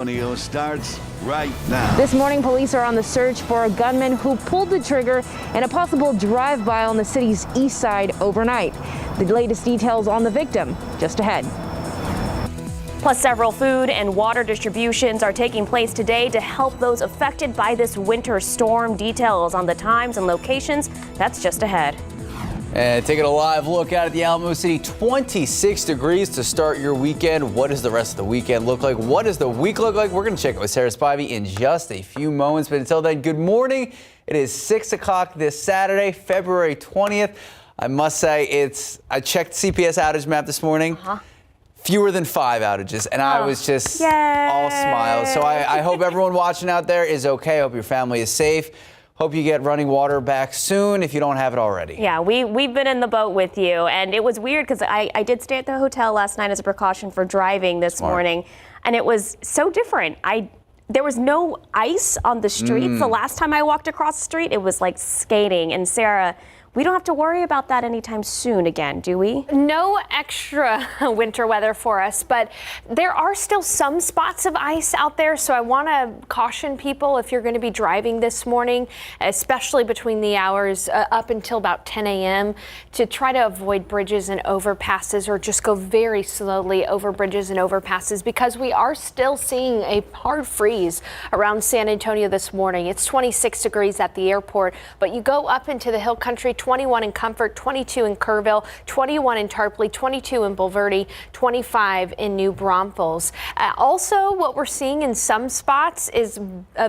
Rodeo starts right now. This morning, police are on the search for a gunman who pulled the trigger in a possible drive-by on the city's east side overnight. The latest details on the victim just ahead. Plus, several food and water distributions are taking place today to help those affected by this winter storm. Details on the times and locations, that's just ahead. And taking a live look out at the Alamo City, 26 degrees to start your weekend. What does the rest of the weekend look like? What does the week look like? We're going to check it with Sarah Spivey in just a few moments. But until then, good morning. It is 6 o'clock this Saturday, February 20th. I must say, I checked CPS outage map this morning. Fewer than 5 outages, and I was just all smiles. So I hope everyone watching out there is okay. I hope your family is safe. Hope you get running water back soon if you don't have it already. Yeah, we've been in the boat with you, and it was weird because I did stay at the hotel last night as a precaution for driving this morning, and it was so different. There was no ice on the streets. The last time I walked across the street, it was like skating. And Sarah, we don't have to worry about that anytime soon again, do we? No extra winter weather for us, but there are still some spots of ice out there, so I want to caution people if you're going to be driving this morning, especially between the hours up until about 10 a.m., to try to avoid bridges and overpasses or just go very slowly over bridges and overpasses because we are still seeing a hard freeze around San Antonio this morning. It's 26 degrees at the airport, but you go up into the hill country, 21 in Comfort, 22 in Kerrville, 21 in Tarpley, 22 in Bulverde, 25 in New Braunfels. Also, what we're seeing in some spots is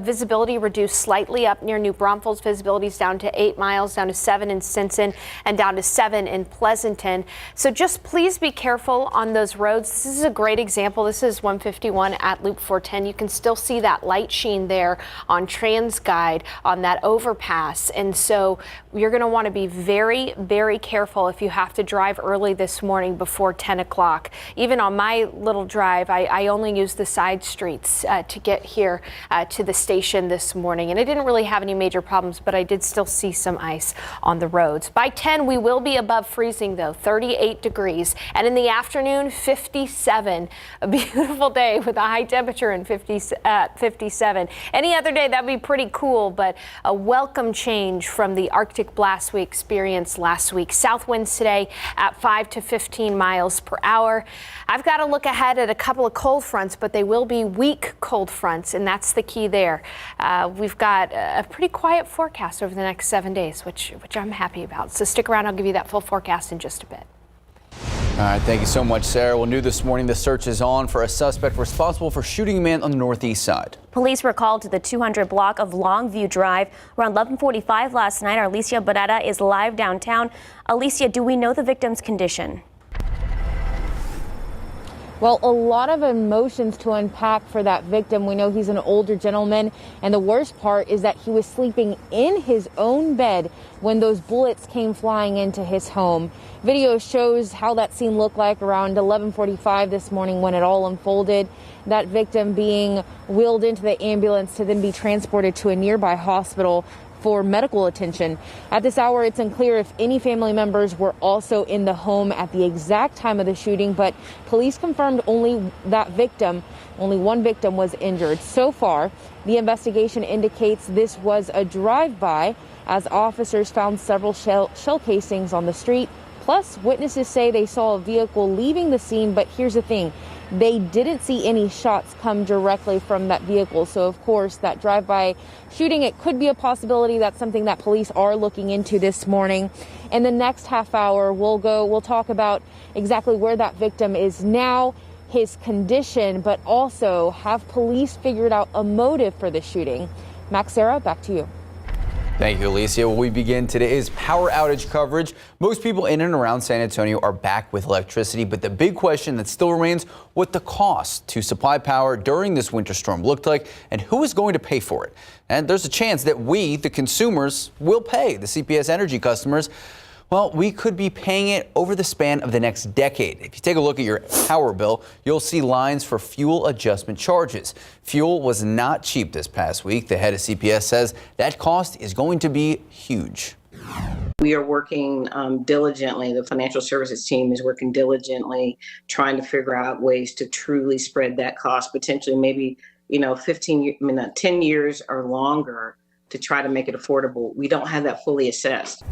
visibility reduced slightly up near New Braunfels. Visibility is down to 8 miles, down to 7 in Stinson, and down to 7 in Pleasanton. So just please be careful on those roads. This is a great example. This is 151 at Loop 410. You can still see that light sheen there on TransGuide on that overpass. And so you're going to want to be very, very careful if you have to drive early this morning before 10 o'clock. Even on my little drive, I only used the side streets to get here to the station this morning. And I didn't really have any major problems, but I did still see some ice on the roads. By 10, we will be above freezing, though, 38 degrees. And in the afternoon, 57. A beautiful day with a high temperature in 57. Any other day, that'd be pretty cool, but a welcome change from the Arctic blast we experienced last week. South winds today at 5 to 15 miles per hour. I've got to look ahead at a couple of cold fronts, but they will be weak cold fronts, and that's the key there. We've got a pretty quiet forecast over the next 7 days, which I'm happy about. So stick around. I'll give you that full forecast in just a bit. All right, thank you so much, Sarah. Well, new this morning, the search is on for a suspect responsible for shooting a man on the northeast side. Police were called to the 200 block of Longview Drive around 11:45 last night. Our Alicia Barrera is live downtown. Alicia, do we know the victim's condition? Well, a lot of emotions to unpack for that victim. We know he's an older gentleman, and the worst part is that he was sleeping in his own bed when those bullets came flying into his home. Video shows how that scene looked like around 11:45 this morning when it all unfolded. That victim being wheeled into the ambulance to then be transported to a nearby hospital for medical attention. At this hour, it's unclear if any family members were also in the home at the exact time of the shooting, but police confirmed only one victim was injured. So far, the investigation indicates this was a drive-by, as officers found several shell casings on the street. Plus, witnesses say they saw a vehicle leaving the scene, but here's the thing. They didn't see any shots come directly from that vehicle. So, of course, that drive-by shooting, it could be a possibility. That's something that police are looking into this morning. In the next half hour, we'll talk about exactly where that victim is now, his condition, but also have police figured out a motive for the shooting. Max, Sarah, back to you. Thank you, Alicia. Well, we begin today's power outage coverage. Most people in and around San Antonio are back with electricity, but the big question that still remains, what the cost to supply power during this winter storm looked like and who is going to pay for it. And there's a chance that we, the consumers, will pay, the CPS Energy customers. Well, we could be paying it over the span of the next decade. If you take a look at your power bill, you'll see lines for fuel adjustment charges. Fuel was not cheap this past week. The head of CPS says that cost is going to be huge. We are working diligently. The financial services team is working diligently, trying to figure out ways to truly spread that cost, potentially maybe 10 years or longer to try to make it affordable. We don't have that fully assessed.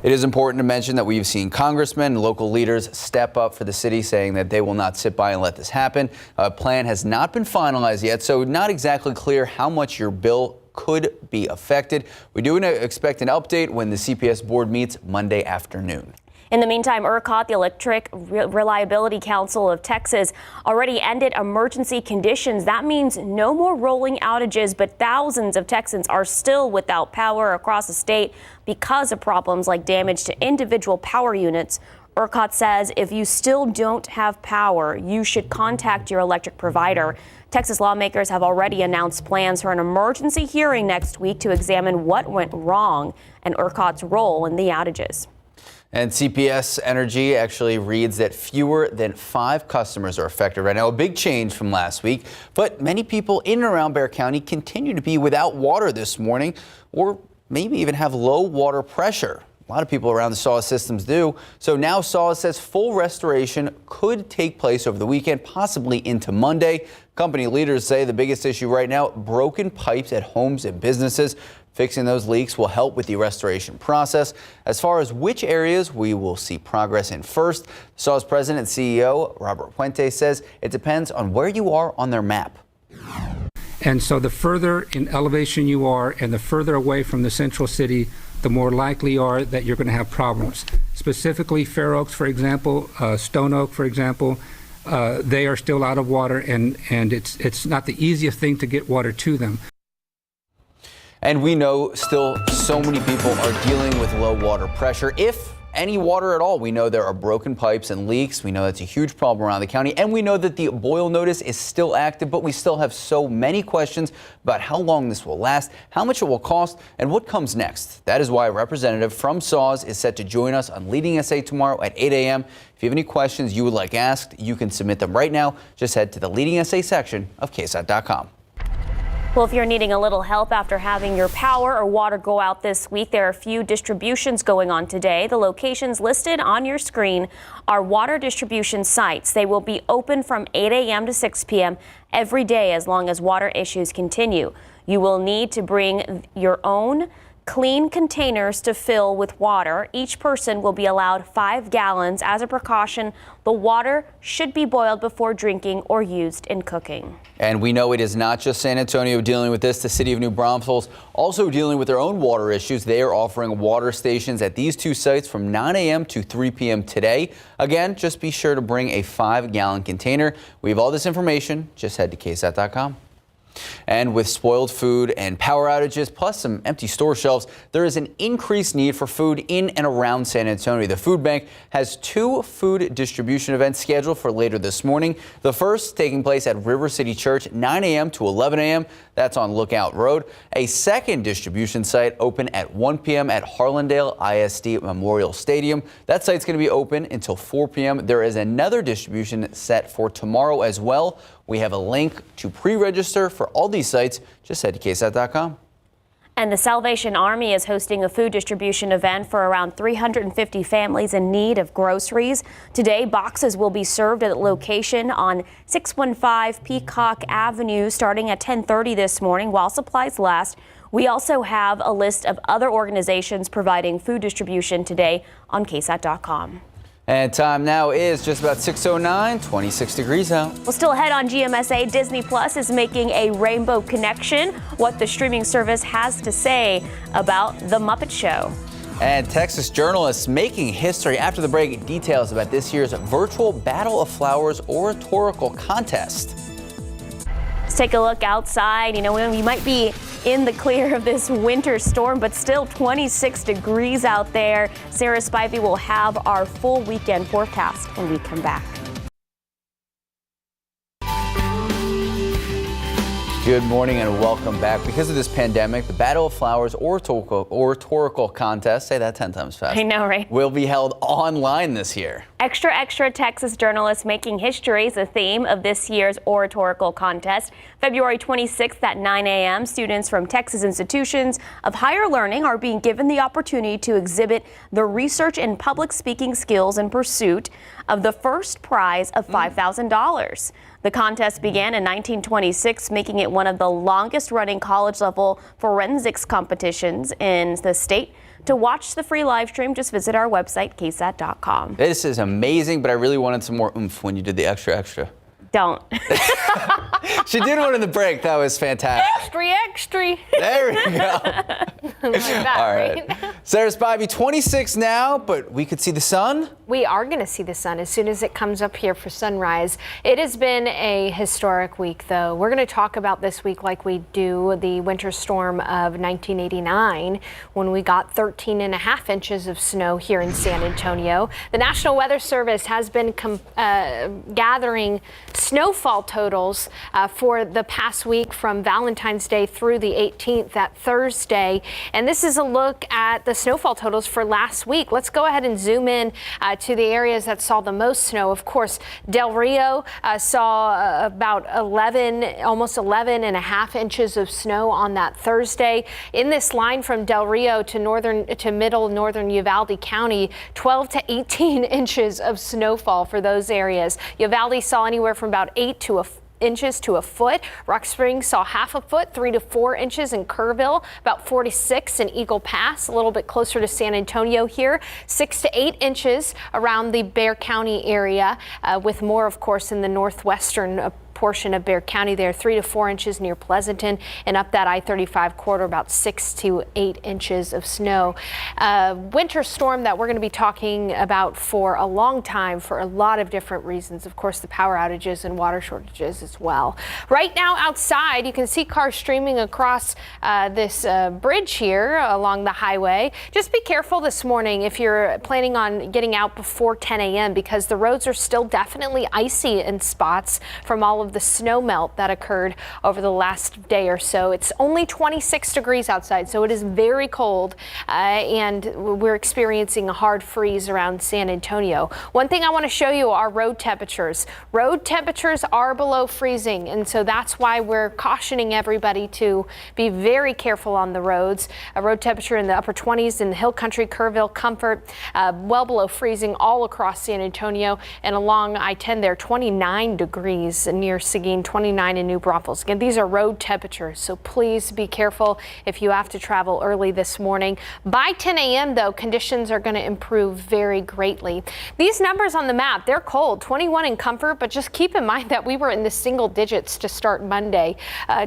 It is important to mention that we've seen congressmen and local leaders step up for the city, saying that they will not sit by and let this happen. A plan has not been finalized yet, so not exactly clear how much your bill could be affected. We do expect an update when the CPS board meets Monday afternoon. In the meantime, ERCOT, the Electric Reliability Council of Texas, already ended emergency conditions. That means no more rolling outages, but thousands of Texans are still without power across the state because of problems like damage to individual power units. ERCOT says if you still don't have power, you should contact your electric provider. Texas lawmakers have already announced plans for an emergency hearing next week to examine what went wrong and ERCOT's role in the outages. And CPS Energy actually reads that fewer than 5 customers are affected right now, a big change from last week. But many people in and around Bexar County continue to be without water this morning, or maybe even have low water pressure. A lot of people around the SAWS systems do. So now SAWS says full restoration could take place over the weekend, possibly into Monday. Company leaders say the biggest issue right now, broken pipes at homes and businesses. Fixing those leaks will help with the restoration process. As far as which areas we will see progress in first, SAWS President and CEO Robert Puente says it depends on where you are on their map. And so the further in elevation you are and the further away from the central city, the more likely you are that you're going to have problems. Specifically, Fair Oaks, for example, Stone Oak, for example, they are still out of water, and it's not the easiest thing to get water to them. And we know still so many people are dealing with low water pressure, if any water at all. We know there are broken pipes and leaks. We know that's a huge problem around the county. And we know that the boil notice is still active, but we still have so many questions about how long this will last, how much it will cost, and what comes next. That is why a representative from SAWS is set to join us on Leading SA tomorrow at 8 a.m. If you have any questions you would like asked, you can submit them right now. Just head to the Leading SA section of KSAT.com. Well, if you're needing a little help after having your power or water go out this week, there are a few distributions going on today. The locations listed on your screen are water distribution sites. They will be open from 8 a.m. to 6 p.m. every day as long as water issues continue. You will need to bring your own clean containers to fill with water. Each person will be allowed 5 gallons. As a precaution, the water should be boiled before drinking or used in cooking. And we know it is not just San Antonio dealing with this. The city of New Braunfels also dealing with their own water issues. They are offering water stations at these 2 sites from 9 a.m. to 3 p.m. today. Again, just be sure to bring a 5-gallon container. We have all this information. Just head to KSAT.com. And with spoiled food and power outages, plus some empty store shelves, there is an increased need for food in and around San Antonio. The food bank has 2 food distribution events scheduled for later this morning. The first taking place at River City Church, 9 a.m. to 11 a.m. That's on Lookout Road. A second distribution site open at 1 p.m. at Harlandale ISD Memorial Stadium. That site's going to be open until 4 p.m. There is another distribution set for tomorrow as well. We have a link to pre-register for all these sites. Just head to KSAT.com. And the Salvation Army is hosting a food distribution event for around 350 families in need of groceries. Today, boxes will be served at a location on 615 Peacock Avenue starting at 10:30 this morning while supplies last. We also have a list of other organizations providing food distribution today on KSAT.com. And time now is just about 6:09, 26 degrees out. Well, still ahead on GMSA, Disney Plus is making a rainbow connection. What the streaming service has to say about The Muppet Show. And Texas journalists making history. After the break, details about this year's virtual Battle of Flowers oratorical contest. Let's take a look outside. You know, we might be in the clear of this winter storm, but still 26 degrees out there. Sarah Spivey will have our full weekend forecast when we come back. Good morning and welcome back. Because of this pandemic, the Battle of Flowers oratorical contest, say that 10 times fast. I know, right? Will be held online this year. Extra, extra Texas journalists making history is the theme of this year's oratorical contest. February 26th at 9 a.m., students from Texas institutions of higher learning are being given the opportunity to exhibit the research and public speaking skills in pursuit of the first prize of $5,000. The contest began in 1926, making it one of the longest running college level forensics competitions in the state. To watch the free live stream, just visit our website, ksat.com. This is amazing, but I really wanted some more oomph when you did the extra. Don't. She did one in the break. That was fantastic. Extra. There we go. Like that, All right. Sarah Spivey, 26 now, but we could see the sun. We are going to see the sun as soon as it comes up here for sunrise. It has been a historic week, though. We're going to talk about this week like we do the winter storm of 1989 when we got 13.5 inches of snow here in San Antonio. The National Weather Service has been gathering snowfall totals for the past week from Valentine's Day through the 18th, that Thursday. And this is a look at the snowfall totals for last week. Let's go ahead and zoom in to the areas that saw the most snow. Of course, Del Rio saw about 11, almost 11.5 inches of snow on that Thursday. In this line from Del Rio to middle northern Uvalde County, 12 to 18 inches of snowfall for those areas. Uvalde saw anywhere from about 8 inches to a foot. Rock Springs saw half a foot, 3 to 4 inches in Kerrville, about 4 to 6 in Eagle Pass, a little bit closer to San Antonio here, 6 to 8 inches around the Bexar County area, with more, of course, in the northwestern portion of Bexar County there, 3 to 4 inches near Pleasanton, and up that I-35 corridor about 6 to 8 inches of snow. Winter storm that we're going to be talking about for a long time for a lot of different reasons. Of course, the power outages and water shortages as well. Right now outside, you can see cars streaming across this bridge here along the highway. Just be careful this morning if you're planning on getting out before 10 a.m. because the roads are still definitely icy in spots from all of the snow melt that occurred over the last day or so. It's only 26 degrees outside, so it is very cold, and we're experiencing a hard freeze around San Antonio. One thing I want to show you are road temperatures. Road temperatures are below freezing, and so that's why we're cautioning everybody to be very careful on the roads. A road temperature in the upper 20s in Hill Country, Kerrville, Comfort, well below freezing all across San Antonio, and along I-10 there, 29 degrees near Seguin, 29 in New Braunfels. Again, these are road temperatures, so please be careful if you have to travel early this morning. By 10 a.m. though, conditions are going to improve very greatly. These numbers on the map, they're cold, 21 in Comfort, but just keep in mind that we were in the single digits to start Monday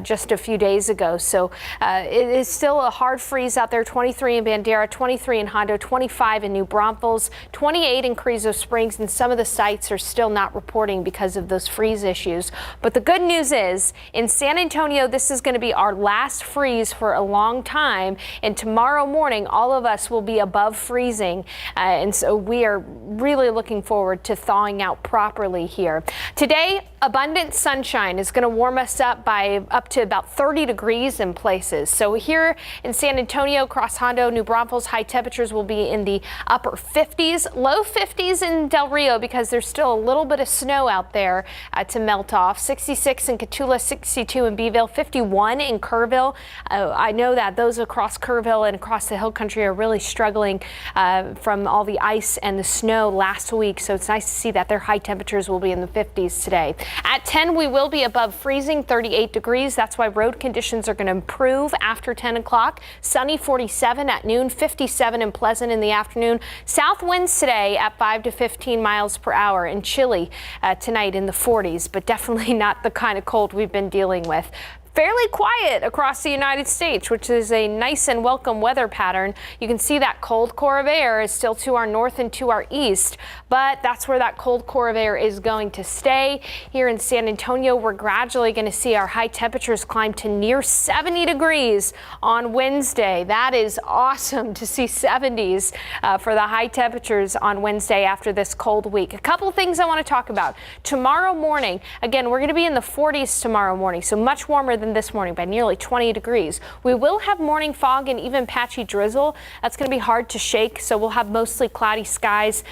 just a few days ago. So it is still a hard freeze out there, 23 in Bandera, 23 in Hondo, 25 in New Braunfels, 28 in Carrizo Springs, and some of the sites are still not reporting because of those freeze issues. But the good news is in San Antonio, this is going to be our last freeze for a long time. And tomorrow morning, all of us will be above freezing. And so we are really looking forward to thawing out properly here. Today, abundant sunshine is going to warm us up by up to about 30 degrees in places. So here in San Antonio, across Hondo, New Braunfels, high temperatures will be in the upper 50s, low 50s in Del Rio because there's still a little bit of snow out there to melt off. 66 in Cotulla, 62 in Beeville, 51 in Kerrville. I know that those across Kerrville and across the Hill Country are really struggling from all the ice and the snow last week. So it's nice to see that their high temperatures will be in the 50s today. At 10, we will be above freezing, 38 degrees. That's why road conditions are going to improve after 10 o'clock. Sunny, 47 at noon, 57 in Pleasant in the afternoon. South winds today at 5 to 15 miles per hour, and chilly tonight in the 40s, but definitely not the kind of cold we've been dealing with. Fairly quiet across the United States, which is a nice and welcome weather pattern. You can see that cold core of air is still to our north and to our east, but that's where that cold core of air is going to stay. Here in San Antonio, we're gradually going to see our high temperatures climb to near 70 degrees on Wednesday. That is awesome to see 70s for the high temperatures on Wednesday after this cold week. A couple things I want to talk about. Tomorrow morning, again, we're going to be in the 40s tomorrow morning, so much warmer than than this morning by nearly 20 degrees. We will have morning fog and even patchy drizzle. That's going to be hard to shake, so we'll have mostly cloudy skies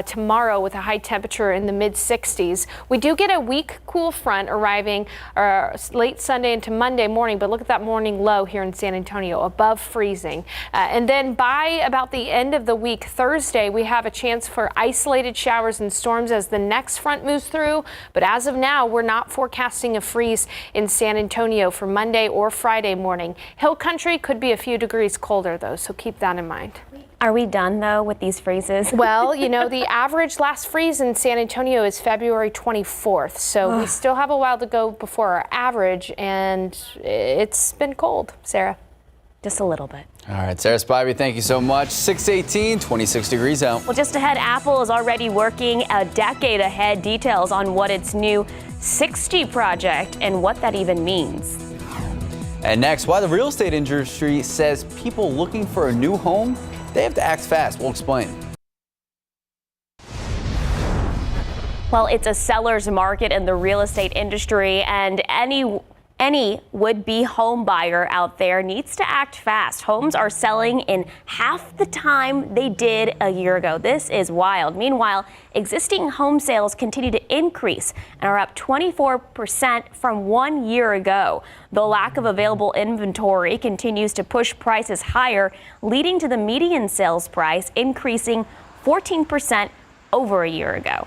tomorrow with a high temperature in the mid-60s. We do get a weak cool front arriving late Sunday into Monday morning, but look at that morning low here in San Antonio, above freezing. And then by about the end of the week, Thursday, we have a chance for isolated showers and storms as the next front moves through. But as of now, we're not forecasting a freeze in San Antonio for Monday or Friday morning. Hill country could be a few degrees colder, though, so keep that in mind. Are we done, though, with these freezes? Well, you know, the average last freeze in San Antonio is February 24th, so we still have a while to go before our average, and it's been cold, Sarah. Just a little bit. All right, Sarah Spivey, thank you so much. 618, 26 degrees out. Well, just ahead, Apple is already working a decade ahead. Details on what its new 6G project and what that even means. And next, why the real estate industry says people looking for a new home, they have to act fast. We'll explain. Well, it's a seller's market in the real estate industry, and any would-be home buyer out there needs to act fast. Homes are selling in half the time they did a year ago. This is wild. Meanwhile, existing home sales continue to increase and are up 24% from 1 year ago. The lack of available inventory continues to push prices higher, leading to the median sales price increasing 14% over a year ago.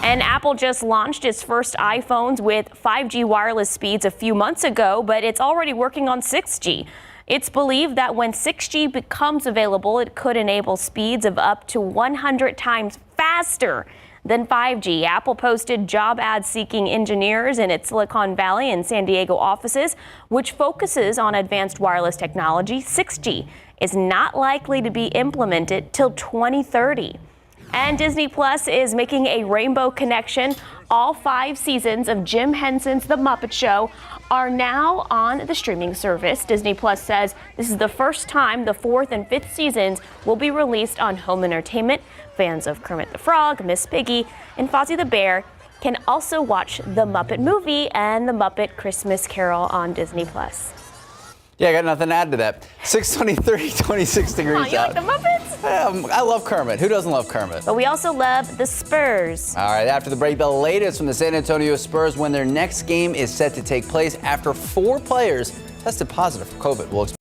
And Apple just launched its first iPhones with 5G wireless speeds a few months ago, but it's already working on 6G. It's believed that when 6G becomes available, it could enable speeds of up to 100 times faster than 5G. Apple posted job ads seeking engineers in its Silicon Valley and San Diego offices, which focuses on advanced wireless technology. 6G is not likely to be implemented till 2030. And Disney Plus is making a rainbow connection. All 5 seasons of Jim Henson's The Muppet Show are now on the streaming service. Disney Plus says this is the first time the 4th and 5th seasons will be released on home entertainment. Fans of Kermit the Frog, Miss Piggy, and Fozzie the Bear can also watch The Muppet Movie and The Muppet Christmas Carol on Disney Plus. Yeah, I got nothing to add to that. 623, 26 degrees You out. like the Muppets? I love Kermit. Who doesn't love Kermit? But we also love the Spurs. All right, after the break, the latest from the San Antonio Spurs when their next game is set to take place after 4 players tested positive for COVID. We'll explain.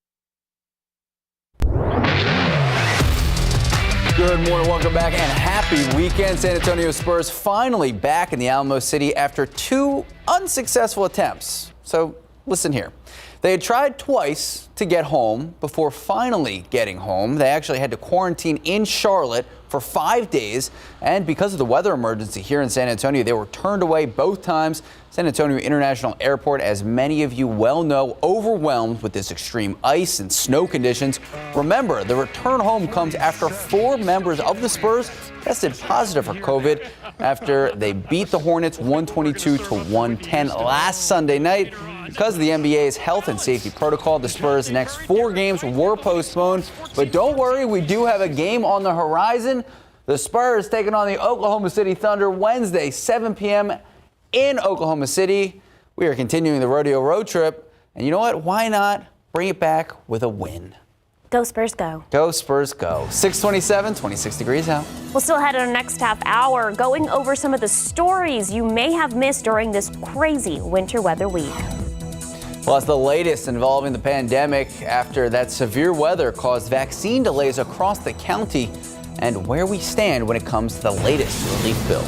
Good morning, welcome back, and happy weekend. San Antonio Spurs finally back in the Alamo City after 2 unsuccessful attempts. So listen here. They had tried twice to get home before finally getting home. They actually had to quarantine in Charlotte for 5 days. And because of the weather emergency here in San Antonio, they were turned away both times. San Antonio International Airport, as many of you well know, overwhelmed with this extreme ice and snow conditions. Remember, the return home comes after 4 members of the Spurs tested positive for COVID after they beat the Hornets 122 to 110 last Sunday night. Because of the NBA's health and safety protocol, the Spurs' next 4 games were postponed. But don't worry, we do have a game on the horizon. The Spurs taking on the Oklahoma City Thunder Wednesday, 7 p.m. in Oklahoma City. We are continuing the Rodeo road trip. And you know what? Why not bring it back with a win? Go Spurs, go. Go Spurs, go. 627, 26 degrees out. We'll still head in our next half hour, going over some of the stories you may have missed during this crazy winter weather week. Well, it's the latest involving the pandemic after that severe weather caused vaccine delays across the county and where we stand when it comes to the latest relief bill.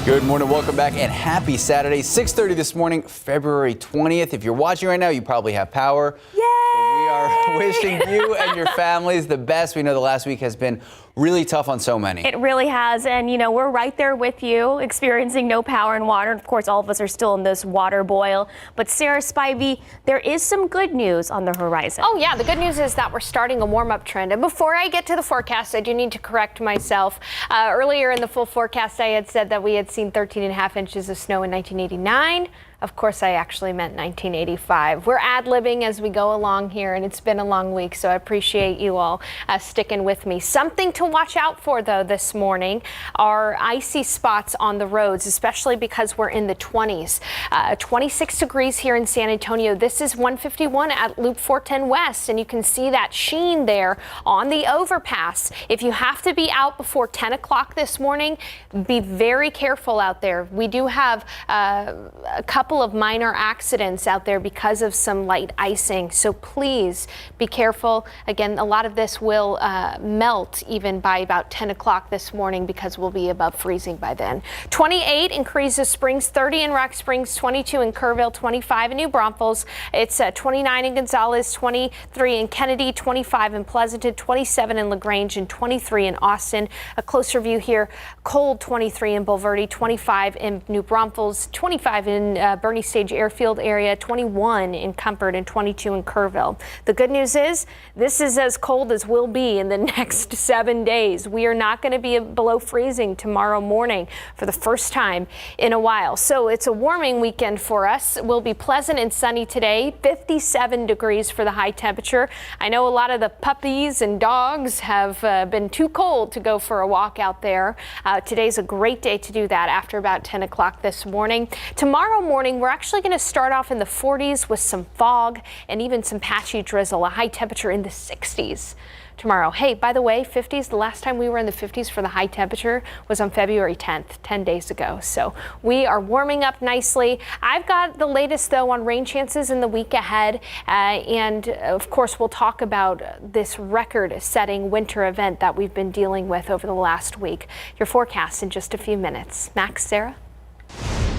Good morning, welcome back, and happy Saturday. 6:30 this morning, February 20th. If you're watching right now, you probably have power. Yay! We are wishing you and your families the best. We know the last week has been really tough on so many. It really has. And, you know, we're right there with you, experiencing no power and water. Of course, all of us are still in this water boil. But Sarah Spivey, there is some good news on the horizon. Oh, yeah. The good news is that we're starting a warm-up trend. And before I get to the forecast, I do need to correct myself. Earlier in the full forecast, I had said that we had seen 13.5 inches of snow in 1989. Of course, I actually meant 1985. We're ad-libbing as we go along here, and it's been a long week, so I appreciate you all sticking with me. Something to to watch out for, though, this morning are icy spots on the roads, especially because we're in the 20s. 26 degrees here in San Antonio. This is 151 at Loop 410 West, and you can see that sheen there on the overpass. If you have to be out before 10 o'clock this morning, be very careful out there. We do have a couple of minor accidents out there because of some light icing, so please be careful. Again, a lot of this will melt even by about 10 o'clock this morning because we'll be above freezing by then. 28 in Carrizo Springs, 30 in Rock Springs, 22 in Kerrville, 25 in New Braunfels. It's 29 in Gonzales, 23 in Kennedy, 25 in Pleasanton, 27 in LaGrange, and 23 in Austin. A closer view here, cold 23 in Bulverde, 25 in New Braunfels, 25 in Bernie Stage Airfield area, 21 in Comfort, and 22 in Kerrville. The good news is this is as cold as we'll be in the next 7 days. We are not going to be below freezing tomorrow morning for the first time in a while. So it's a warming weekend for us. It will be pleasant and sunny today, 57 degrees for the high temperature. I know a lot of the puppies and dogs have been too cold to go for a walk out there. Today's a great day to do that after about 10 o'clock this morning. Tomorrow morning, we're actually going to start off in the 40s with some fog and even some patchy drizzle, a high temperature in the 60s. Tomorrow. Hey, by the way, 50s, the last time we were in the 50s for the high temperature was on February 10th, 10 days ago. So we are warming up nicely. I've got the latest, though, on rain chances in the week ahead. And of course, we'll talk about this record-setting winter event that we've been dealing with over the last week. Your forecast in just a few minutes. Max, Sarah?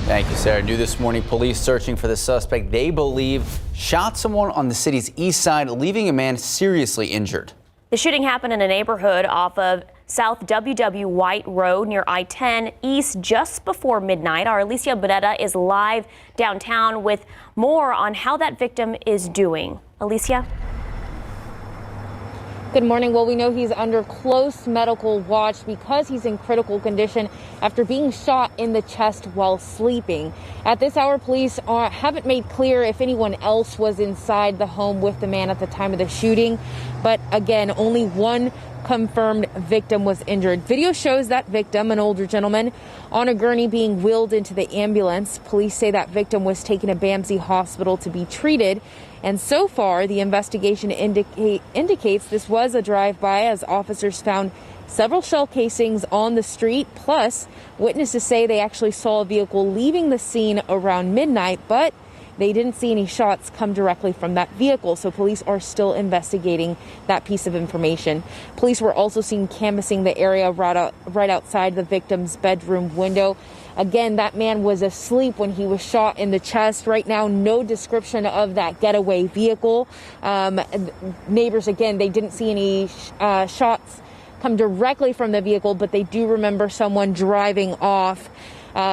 Thank you, Sarah. New this morning, police searching for the suspect they believe shot someone on the city's east side, leaving a man seriously injured. The shooting happened in a neighborhood off of South WW White Road near I-10 East just before midnight. Our Alicia Beretta is live downtown with more on how that victim is doing. Alicia? Good morning. Well, we know he's under close medical watch because he's in critical condition after being shot in the chest while sleeping. At this hour, police haven't made clear if anyone else was inside the home with the man at the time of the shooting. But again, only one confirmed victim was injured. Video shows that victim, an older gentleman, on a gurney being wheeled into the ambulance. Police say that victim was taken to BAMC Hospital to be treated. And so far, the investigation indicates this was a drive-by, as officers found several shell casings on the street. Plus, witnesses say they actually saw a vehicle leaving the scene around midnight, but they didn't see any shots come directly from that vehicle. So police are still investigating that piece of information. Police were also seen canvassing the area right outside the victim's bedroom window. Again, that man was asleep when he was shot in the chest. Right now, no description of that getaway vehicle. Neighbors, again, they didn't see any shots come directly from the vehicle, but they do remember someone driving off.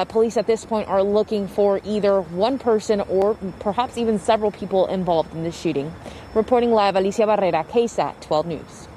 Police at this point are looking for either one person or perhaps even several people involved in the shooting. Reporting live, Alicia Barrera, KSAT 12 News.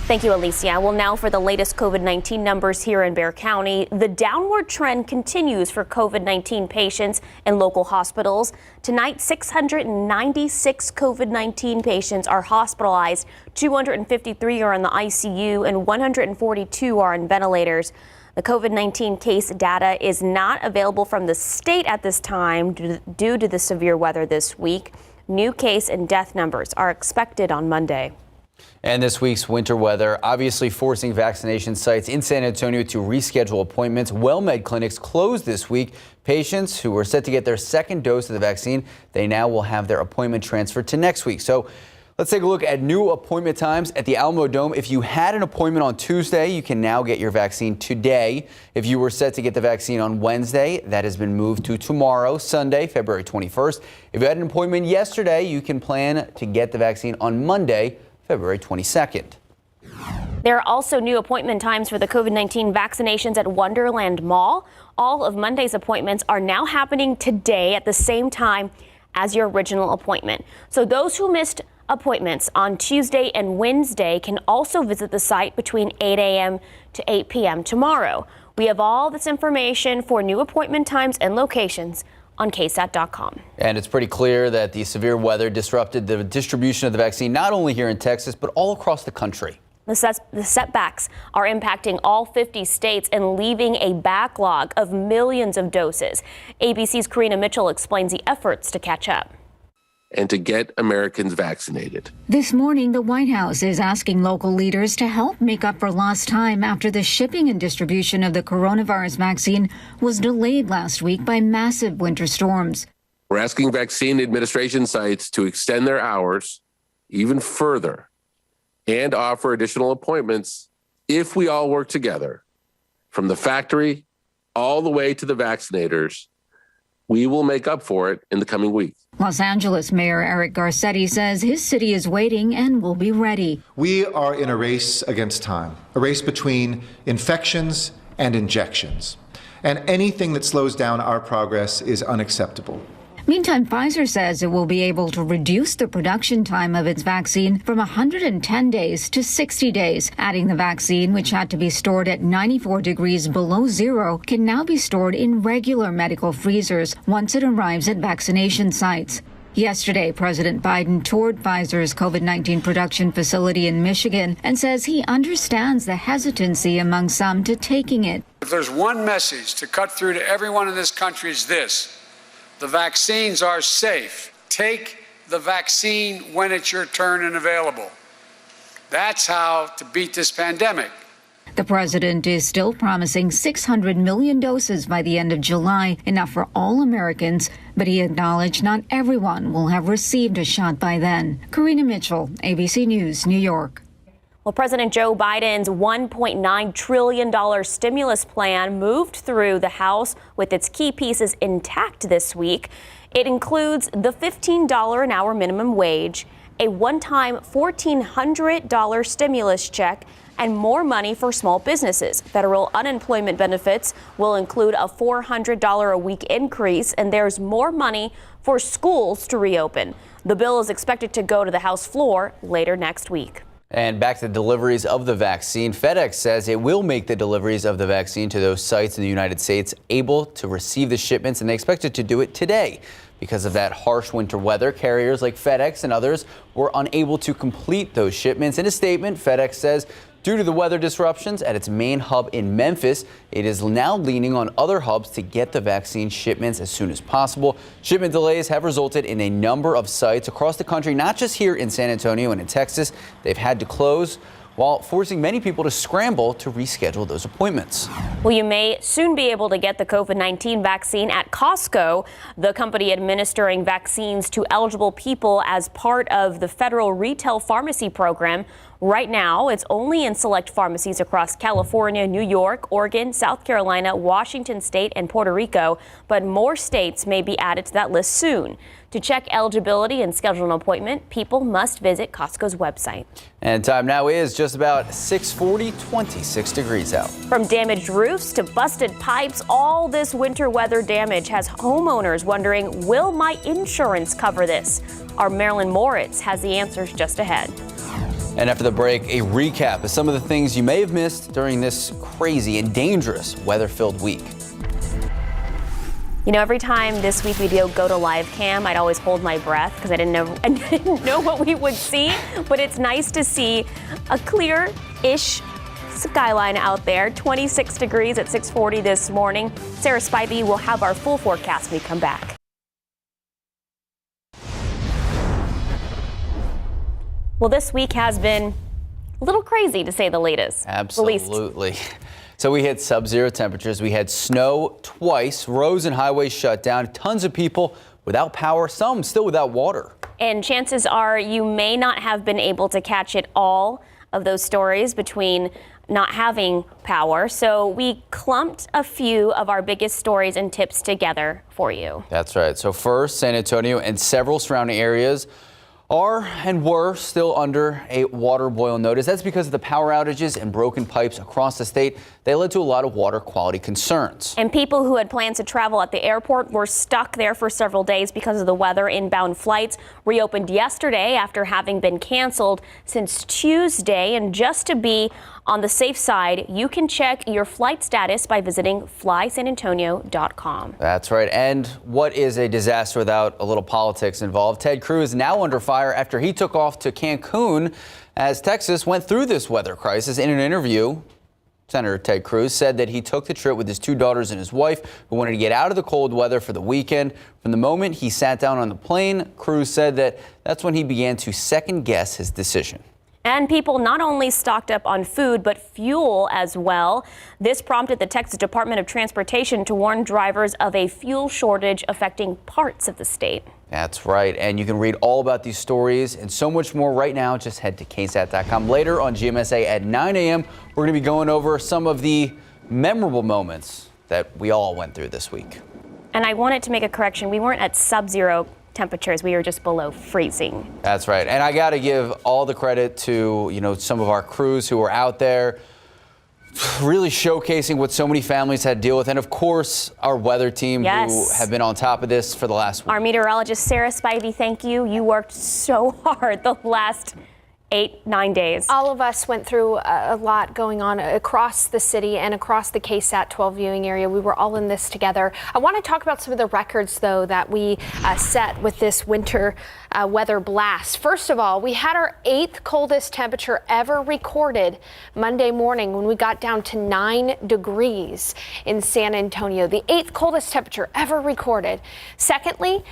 Thank you, Alicia. Well, now for the latest COVID-19 numbers here in Bexar County. The downward trend continues for COVID-19 patients in local hospitals. Tonight, 696 COVID-19 patients are hospitalized. 253 are in the ICU and 142 are on ventilators. The COVID-19 case data is not available from the state at this time due to the severe weather this week. New case and death numbers are expected on Monday. And this week's winter weather obviously forcing vaccination sites in San Antonio to reschedule appointments. WellMed clinics closed this week. Patients who were set to get their second dose of the vaccine, they now will have their appointment transferred to next week. So let's take a look at new appointment times at the Alamo Dome. If you had an appointment on Tuesday, you can now get your vaccine today. If you were set to get the vaccine on Wednesday, that has been moved to tomorrow, Sunday, February 21st. If you had an appointment yesterday, you can plan to get the vaccine on Monday, February 22nd. There are also new appointment times for the COVID-19 vaccinations at Wonderland Mall. All of Monday's appointments are now happening today at the same time as your original appointment. So those who missed appointments on Tuesday and Wednesday can also visit the site between 8 a.m. to 8 p.m. tomorrow. We have all this information for new appointment times and locations on KSAT.com. And it's pretty clear that the severe weather disrupted the distribution of the vaccine, not only here in Texas, but all across the country. The setbacks are impacting all 50 states and leaving a backlog of millions of doses. ABC's Karina Mitchell explains the efforts to catch up and to get Americans vaccinated. This morning, the White House is asking local leaders to help make up for lost time after the shipping and distribution of the coronavirus vaccine was delayed last week by massive winter storms. We're asking vaccine administration sites to extend their hours even further and offer additional appointments if we all work together. From the factory all the way to the vaccinators, we will make up for it in the coming weeks. Los Angeles Mayor Eric Garcetti says his city is waiting and will be ready. We are in a race against time, a race between infections and injections. And anything that slows down our progress is unacceptable. Meantime, Pfizer says it will be able to reduce the production time of its vaccine from 110 days to 60 days. Adding the vaccine, which had to be stored at 94 degrees below zero, can now be stored in regular medical freezers once it arrives at vaccination sites. Yesterday, President Biden toured Pfizer's COVID-19 production facility in Michigan and says he understands the hesitancy among some to taking it. If there's one message to cut through to everyone in this country, is this: the vaccines are safe. Take the vaccine when it's your turn and available. That's how to beat this pandemic. The president is still promising 600 million doses by the end of July, enough for all Americans, but he acknowledged not everyone will have received a shot by then. Karina Mitchell, ABC News, New York. Well, President Joe Biden's $1.9 trillion stimulus plan moved through the House with its key pieces intact this week. It includes the $15 an hour minimum wage, a one-time $1,400 stimulus check, and more money for small businesses. Federal unemployment benefits will include a $400 a week increase, and there's more money for schools to reopen. The bill is expected to go to the House floor later next week. And back to deliveries of the vaccine. FedEx says it will make the deliveries of the vaccine to those sites in the United States able to receive the shipments, and they expected to do it today. Because of that harsh winter weather, carriers like FedEx and others were unable to complete those shipments. In a statement, FedEx says due to the weather disruptions at its main hub in Memphis, it is now leaning on other hubs to get the vaccine shipments as soon as possible. Shipment delays have resulted in a number of sites across the country, not just here in San Antonio and in Texas. They've had to close, while forcing many people to scramble to reschedule those appointments. Well, you may soon be able to get the COVID-19 vaccine at Costco, the company administering vaccines to eligible people as part of the federal retail pharmacy program. Right now, it's only in select pharmacies across California, New York, Oregon, South Carolina, Washington State, and Puerto Rico, but more states may be added to that list soon. To check eligibility and schedule an appointment, people must visit Costco's website. And time now is just about 6:40, 26 degrees out. From damaged roofs to busted pipes, all this winter weather damage has homeowners wondering, will my insurance cover this? Our Marilyn Moritz has the answers just ahead. And after the break, a recap of some of the things you may have missed during this crazy and dangerous weather-filled week. You know, every time this week we go to live cam, I'd always hold my breath because I didn't know what we would see. But it's nice to see a clear-ish skyline out there. 26 degrees at 6:40 this morning. Sarah Spivey will have our full forecast when we come back. Well, this week has been a little crazy, to say the latest. Absolutely. So we hit sub-zero temperatures. We had snow twice, roads and highways shut down, tons of people without power, some still without water. And chances are you may not have been able to catch it all of those stories between not having power. So we clumped a few of our biggest stories and tips together for you. That's right. So first, San Antonio and several surrounding areas are and were still under a water boil notice. That's because of the power outages and broken pipes across the state. They led to a lot of water quality concerns. And people who had plans to travel at the airport were stuck there for several days because of the weather. Inbound flights reopened yesterday after having been canceled since Tuesday. And just to be on the safe side, you can check your flight status by visiting flysanantonio.com. That's right. And what is a disaster without a little politics involved? Ted Cruz is now under fire fire after he took off to Cancun as Texas went through this weather crisis. In an interview, Senator Ted Cruz said that he took the trip with his 2 daughters and his wife, who wanted to get out of the cold weather for the weekend. From the moment he sat down on the plane, Cruz said that that's when he began to second guess his decision. And people not only stocked up on food, but fuel as well. This prompted the Texas Department of Transportation to warn drivers of a fuel shortage affecting parts of the state. That's right. And you can read all about these stories and so much more right now. Just head to KSAT.com. Later on GMSA at 9 a.m., we're going to be going over some of the memorable moments that we all went through this week. And I wanted to make a correction. We weren't at sub-zero temperatures. We were just below freezing. That's right. And I got to give all the credit to, some of our crews who were out there really showcasing what so many families had to deal with. And of course, our weather team who have been on top of this for the last week. Our meteorologist, Sarah Spivey, thank you. You worked so hard the last 8-9 days. All of us went through a lot going on across the city and across the KSAT 12 viewing area. We were all in this together. I want to talk about some of the records, though, that we set with this winter weather blast. First of all, we had our 8th coldest temperature ever recorded Monday morning when we got down to 9 degrees in San Antonio. The 8th coldest temperature ever recorded. Secondly,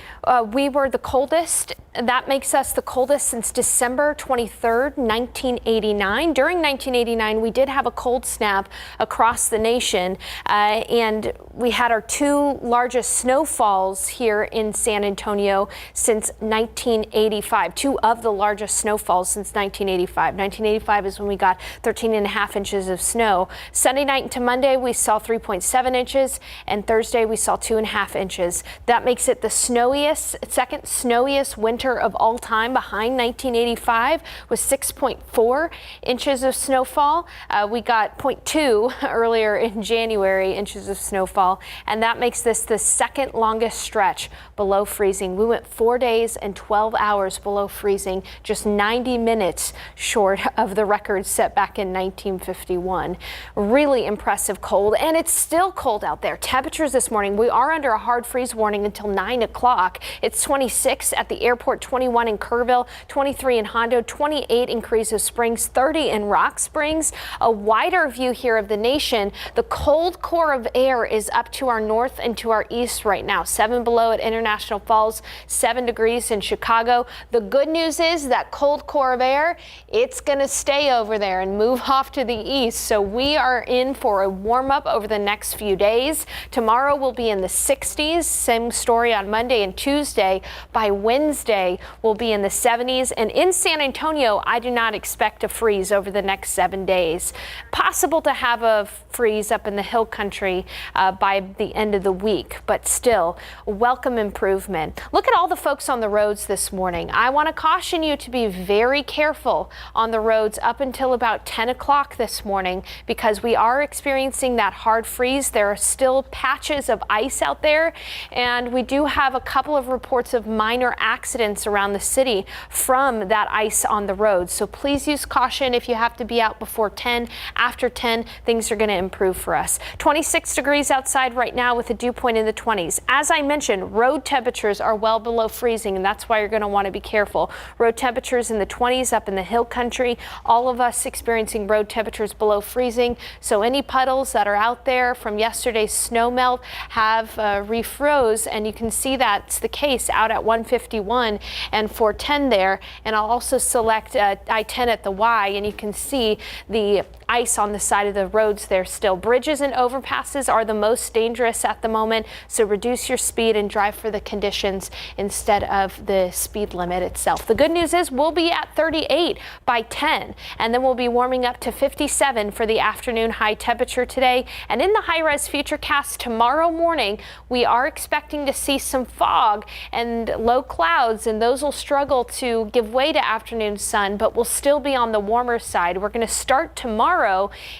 we were the coldest. That makes us the coldest since December 23rd, 1989. During 1989, we did have a cold snap across the nation, and we had our 2 largest snowfalls here in San Antonio since 1985. 2 of the largest snowfalls since 1985. 1985 is when we got 13.5 inches of snow. Sunday night into Monday, we saw 3.7 inches, and Thursday we saw 2.5 inches. That makes it the second snowiest winter of all time, behind 1985 with 6.4 inches of snowfall. We got 0.2 earlier in January inches of snowfall, and that makes this the second longest stretch below freezing. We went 4 days and 12 hours below freezing, just 90 minutes short of the record set back in 1951. Really impressive cold, and it's still cold out there. Temperatures this morning, we are under a hard freeze warning until 9 o'clock. It's 26 at the airport, 21 in Kerrville, 23 in Hondo, 28 in Carrizo Springs, 30 in Rock Springs. A wider view here of the nation, the cold core of air is up to our north and to our east right now. 7 below at International Falls, 7 degrees in Chicago. The good news is that cold core of air, it's going to stay over there and move off to the east. So we are in for a warm up over the next few days. Tomorrow we'll be in the 60s. Same story on Monday and Tuesday. By Wednesday, we'll be in the 70s. And in San Antonio, I do not expect a freeze over the next 7 days. Possible to have a freeze up in the hill country by the end of the week, but still, welcome improvement. Look at all the folks on the roads this morning. I want to caution you to be very careful on the roads up until about 10 o'clock this morning, because we are experiencing that hard freeze. There are still patches of ice out there, and we do have a couple of reports of minor accidents around the city from that ice on the road. So please use caution if you have to be out before 10. After 10, things are going to improve for us. 26 degrees outside right now with a dew point in the 20s. As I mentioned, road temperatures are well below freezing, and that's why you're going to want to be careful. Road temperatures in the 20s up in the hill country. All of us experiencing road temperatures below freezing. So any puddles that are out there from yesterday's snow melt have refroze, and you can see that's the case out at 151 and 410 there. And I'll also select I-10 at the Y, and you can see the ice on the side of the roads there still. Bridges and overpasses are the most dangerous at the moment, so reduce your speed and drive for the conditions instead of the speed limit itself. The good news is we'll be at 38 by 10, and then we'll be warming up to 57 for the afternoon high temperature today. And in the high-res futurecast tomorrow morning, we are expecting to see some fog and low clouds, and those will struggle to give way to afternoon sun, but will still be on the warmer side. We're going to start tomorrow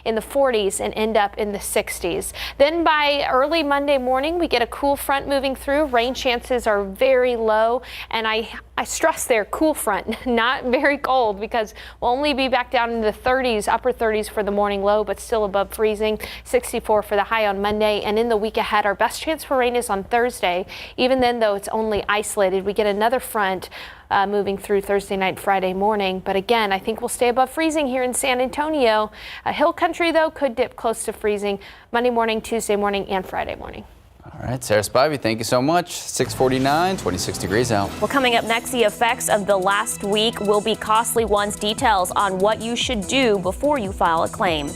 in the 40s and end up in the 60s. Then by early Monday morning, we get a cool front moving through. Rain chances are very low, and I I stress there, cool front, not very cold, because we'll only be back down in the 30s, upper 30s for the morning low, but still above freezing. 64 for the high on Monday. And in the week ahead, our best chance for rain is on Thursday. Even then, though, it's only isolated. We get another front moving through Thursday night, Friday morning. But again, I think we'll stay above freezing here in San Antonio. Hill country, though, could dip close to freezing Monday morning, Tuesday morning, and Friday morning. All right, Sarah Spivey, thank you so much. 6:49, 26 degrees out. Well, coming up next, the effects of the last week will be costly ones. Details on what you should do before you file a claim.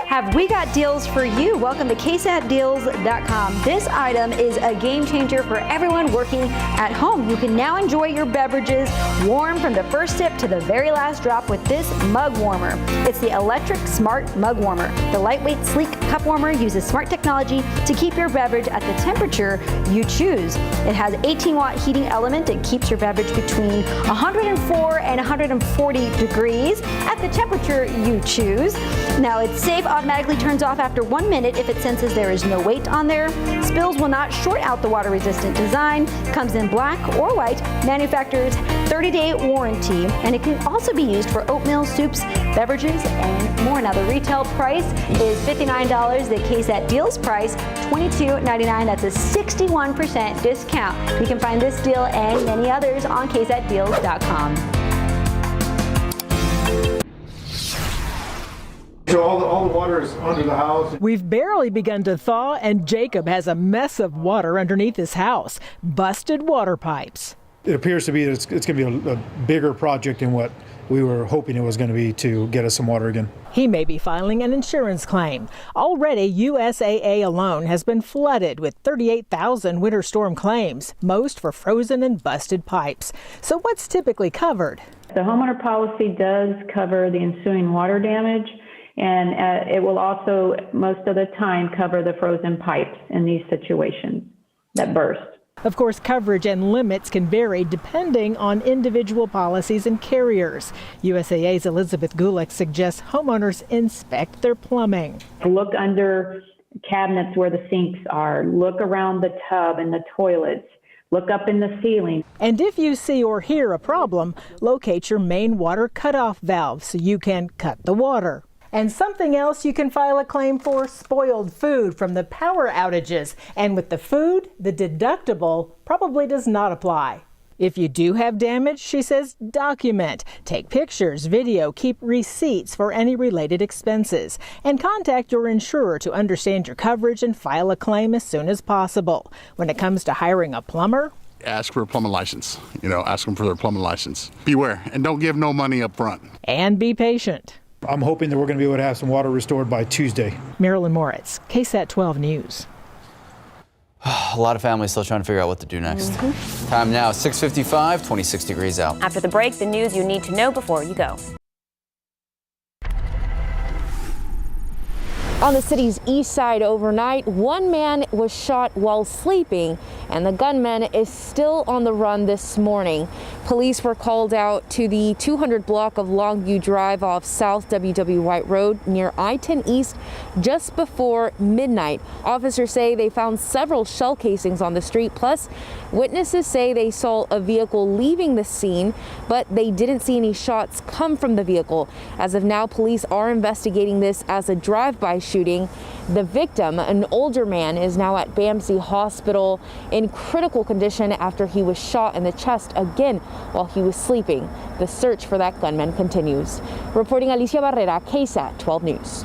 Have we got deals for you? Welcome to KSATdeals.com. This item is a game changer for everyone working at home. You can now enjoy your beverages warm from the first sip to the very last drop with this mug warmer. It's the electric smart mug warmer. The lightweight, sleek cup warmer uses smart technology to keep your beverage at the temperature you choose. It has 18-watt heating element and keeps your beverage between 104 and 140 degrees at the temperature you choose. Now, it's safe, automatically turns off after 1 minute if it senses there is no weight on there. Spills will not short out the water-resistant design. Comes in black or white. Manufacturer's 30-day warranty. And it can also be used for oatmeal, soups, beverages, and more. Now, the retail price is $59. The KSAT deals price, $22.99. That's a 61% discount. You can find this deal and many others on KSATdeals.com. So all the water is under the house. We've barely begun to thaw, and Jacob has a mess of water underneath his house. Busted water pipes. It appears to be that it's going to be a bigger project than what we were hoping it was going to be to get us some water again. He may be filing an insurance claim. Already, USAA alone has been flooded with 38,000 winter storm claims, most for frozen and busted pipes. So what's typically covered? The homeowner policy does cover the ensuing water damage, and it will also, most of the time, cover the frozen pipes in these situations that burst. Of course, coverage and limits can vary depending on individual policies and carriers. USAA's Elizabeth Gulick suggests homeowners inspect their plumbing. Look under cabinets where the sinks are. Look around the tub and the toilets. Look up in the ceiling. And if you see or hear a problem, locate your main water cutoff valve so you can cut the water. And something else you can file a claim for, spoiled food from the power outages. And with the food, the deductible probably does not apply. If you do have damage, she says, document. Take pictures, video, keep receipts for any related expenses. And contact your insurer to understand your coverage and file a claim as soon as possible. When it comes to hiring a plumber, ask for a plumbing license. Ask them for their plumbing license. Beware, and don't give no money up front. And be patient. I'm hoping that we're going to be able to have some water restored by Tuesday. Marilyn Moritz, KSAT 12 News. A lot of families still trying to figure out what to do next. Time now, 6:55, 26 degrees out. After the break, the news you need to know before you go. On the city's east side overnight, one man was shot while sleeping, and the gunman is still on the run this morning. Police were called out to the 200 block of Longview Drive off South W.W. White Road near I-10 East just before midnight. Officers say they found several shell casings on the street, plus witnesses say they saw a vehicle leaving the scene, but they didn't see any shots come from the vehicle. As of now, police are investigating this as a drive-by shooting. The victim, an older man, is now at BAMC Hospital in critical condition after he was shot in the chest again while he was sleeping. The search for that gunman continues. Reporting Alicia Barrera, KSAT 12 News.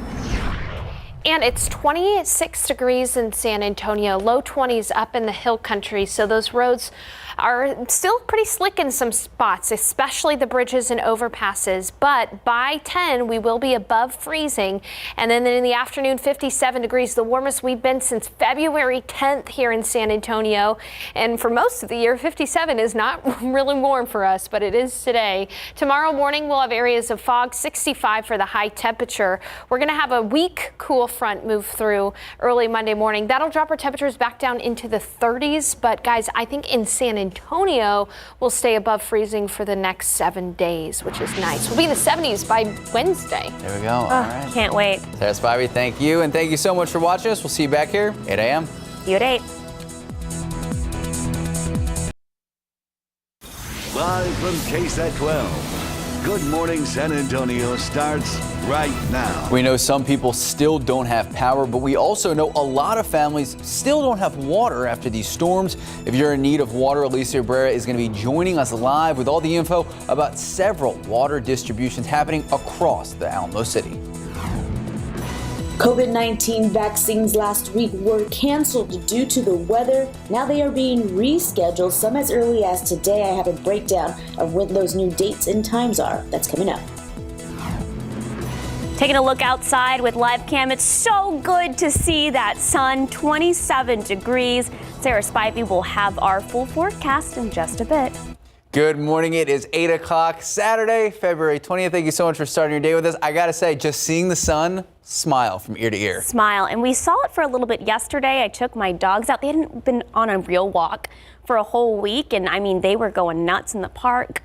And it's 26 degrees in San Antonio, low 20s up in the hill country, so those roads are still pretty slick in some spots, especially the bridges and overpasses. But by 10, we will be above freezing. And then in the afternoon, 57 degrees, the warmest we've been since February 10th here in San Antonio. And for most of the year, 57 is not really warm for us, but it is today. Tomorrow morning, we'll have areas of fog, 65 for the high temperature. We're going to have a weak cool front move through early Monday morning. That'll drop our temperatures back down into the 30s. But guys, I think in San Antonio will stay above freezing for the next 7 days, which is nice. We'll be in the 70s by Wednesday. There we go. All right. Can't wait. Sarah Spivey, thank you. And thank you so much for watching us. We'll see you back here, 8 a.m. See you at 8. Live from KSAT 12. Good Morning San Antonio starts right now. We know some people still don't have power, but we also know a lot of families still don't have water after these storms. If you're in need of water, Alicia Abrera is going to be joining us live with all the info about several water distributions happening across the Alamo City. COVID-19 vaccines last week were canceled due to the weather. Now they are being rescheduled, some as early as today. I have a breakdown of when those new dates and times are. That's coming up. Taking a look outside with live cam, it's so good to see that sun, 27 degrees. Sarah Spivey will have our full forecast in just a bit. Good morning. It is 8 o'clock Saturday, February 20th. Thank you so much for starting your day with us. I got to say, just seeing the sun, smile from ear to ear. Smile. And we saw it for a little bit yesterday. I took my dogs out. They hadn't been on a real walk for a whole week. And I mean, they were going nuts in the park.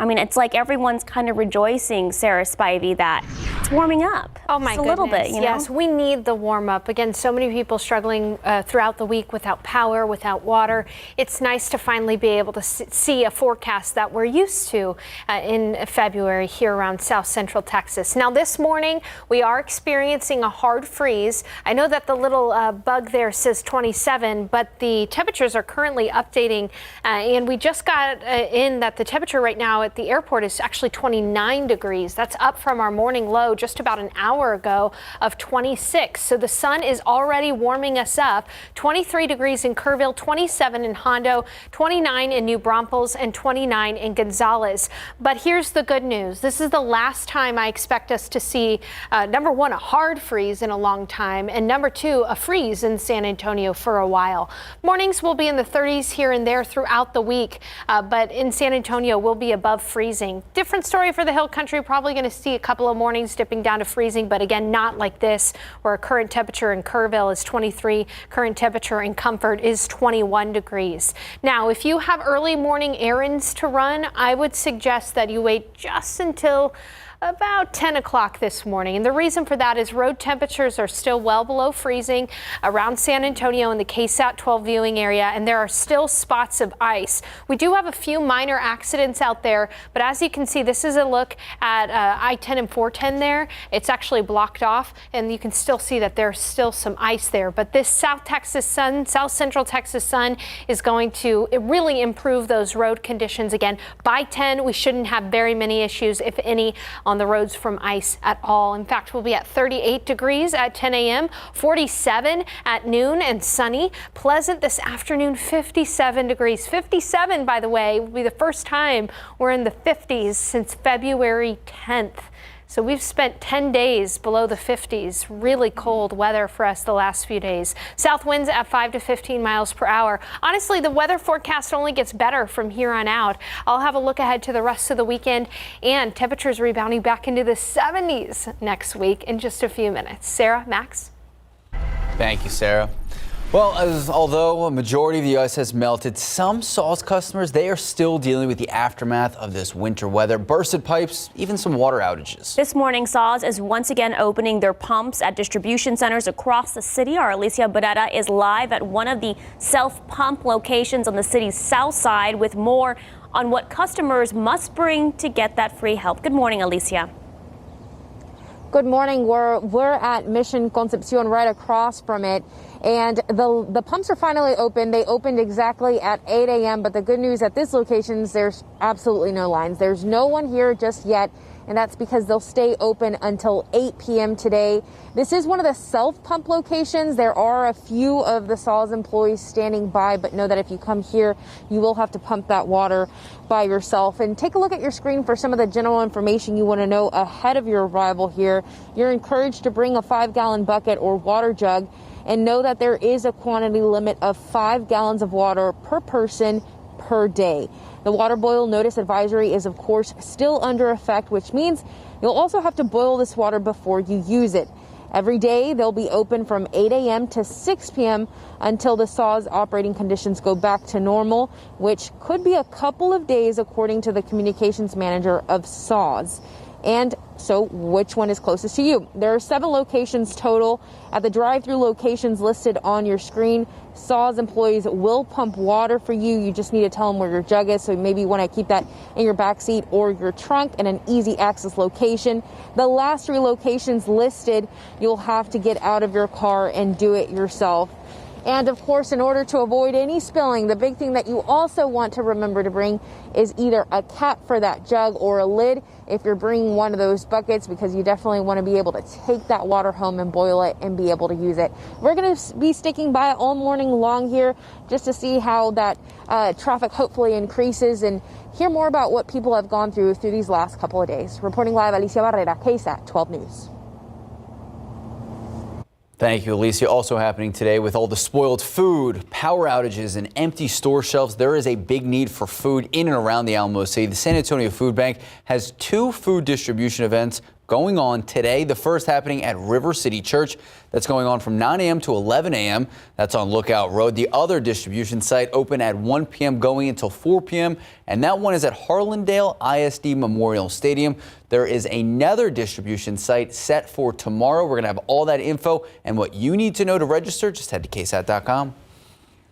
I mean, it's like everyone's kind of rejoicing, Sarah Spivey, that it's warming up. Oh my goodness. A little bit, you know? Yes, we need the warm up. Again, so many people struggling throughout the week without power, without water. It's nice to finally be able to see a forecast that we're used to in February here around South Central Texas. Now this morning, we are experiencing a hard freeze. I know that the little bug there says 27, but the temperatures are currently updating. And we just got in that the temperature right now at the airport is actually 29 degrees. That's up from our morning low just about an hour ago of 26. So the sun is already warming us up. 23 degrees in Kerrville, 27 in Hondo, 29 in New Braunfels, and 29 in Gonzales. But here's the good news. This is the last time I expect us to see, number one, a hard freeze in a long time, and number two, a freeze in San Antonio for a while. Mornings will be in the 30s here and there throughout the week, but in San Antonio we'll be above freezing. Different story for the Hill Country. Probably going to see a couple of mornings dipping down to freezing, but again, not like this, where current temperature in Kerrville is 23. Current temperature in Comfort is 21 degrees. Now, if you have early morning errands to run, I would suggest that you wait just until about 10 o'clock this morning. And the reason for that is road temperatures are still well below freezing around San Antonio in the KSAT 12 viewing area, and there are still spots of ice. We do have a few minor accidents out there, but as you can see, this is a look at I-10 and 410 there. It's actually blocked off, and you can still see that there's still some ice there. But this South Texas sun, South Central Texas sun is going to really improve those road conditions. Again, by 10, we shouldn't have very many issues, if any, on the roads from ice at all. In fact, we'll be at 38 degrees at 10 a.m., 47 at noon, and sunny. Pleasant this afternoon, 57 degrees. 57, by the way, will be the first time we're in the 50s since February 10th. So we've spent 10 days below the 50s. Really cold weather for us the last few days. South winds at 5 to 15 miles per hour. Honestly, the weather forecast only gets better from here on out. I'll have a look ahead to the rest of the weekend, and temperatures rebounding back into the 70s next week in just a few minutes. Sarah, Max? Thank you, Sarah. Well, although a majority of the ice has melted, some Saws customers, they are still dealing with the aftermath of this winter weather. Bursted pipes, even some water outages. This morning, Saws is once again opening their pumps at distribution centers across the city. Our Alicia Abrera is live at one of the self-pump locations on the city's south side with more on what customers must bring to get that free help. Good morning, Alicia. Good morning. We're at Mission Concepcion, right across from it. And the pumps are finally open. They opened exactly at 8 a.m. But the good news at this location is there's absolutely no lines. There's no one here just yet. And that's because they'll stay open until 8 p.m. today. This is one of the self-pump locations. There are a few of the Saws employees standing by, but know that if you come here, you will have to pump that water by yourself. And take a look at your screen for some of the general information you want to know ahead of your arrival here. You're encouraged to bring a 5-gallon bucket or water jug, and know that there is a quantity limit of 5 gallons of water per person per day. The water boil notice advisory is, of course, still under effect, which means you'll also have to boil this water before you use it. Every day, they'll be open from 8 a.m. to 6 p.m. until the Saws operating conditions go back to normal, which could be a couple of days, according to the communications manager of Saws. And So which one is closest to you? There are 7 locations total. At the drive-through locations listed on your screen, SAWS employees will pump water for you. You just need to tell them where your jug is. So maybe you want to keep that in your back seat or your trunk in an easy access location. The last 3 locations listed, you'll have to get out of your car and do it yourself. And of course, in order to avoid any spilling, the big thing that you also want to remember to bring is either a cap for that jug or a lid if you're bringing one of those buckets, because you definitely want to be able to take that water home and boil it and be able to use it. We're going to be sticking by it all morning long here just to see how that traffic hopefully increases and hear more about what people have gone through these last couple of days. Reporting live, Alicia Barrera, KSAT 12 News. Thank you, Alicia. Also happening today with all the spoiled food, power outages, and empty store shelves, there is a big need for food in and around the Alamo City. The San Antonio Food Bank has 2 food distribution events going on today. The first happening at River City Church. That's going on from 9 a.m. to 11 a.m. That's on Lookout Road. The other distribution site open at 1 p.m. going until 4 p.m. And that one is at Harlandale ISD Memorial Stadium. There is another distribution site set for tomorrow. We're going to have all that info and what you need to know to register. Just head to KSAT.com.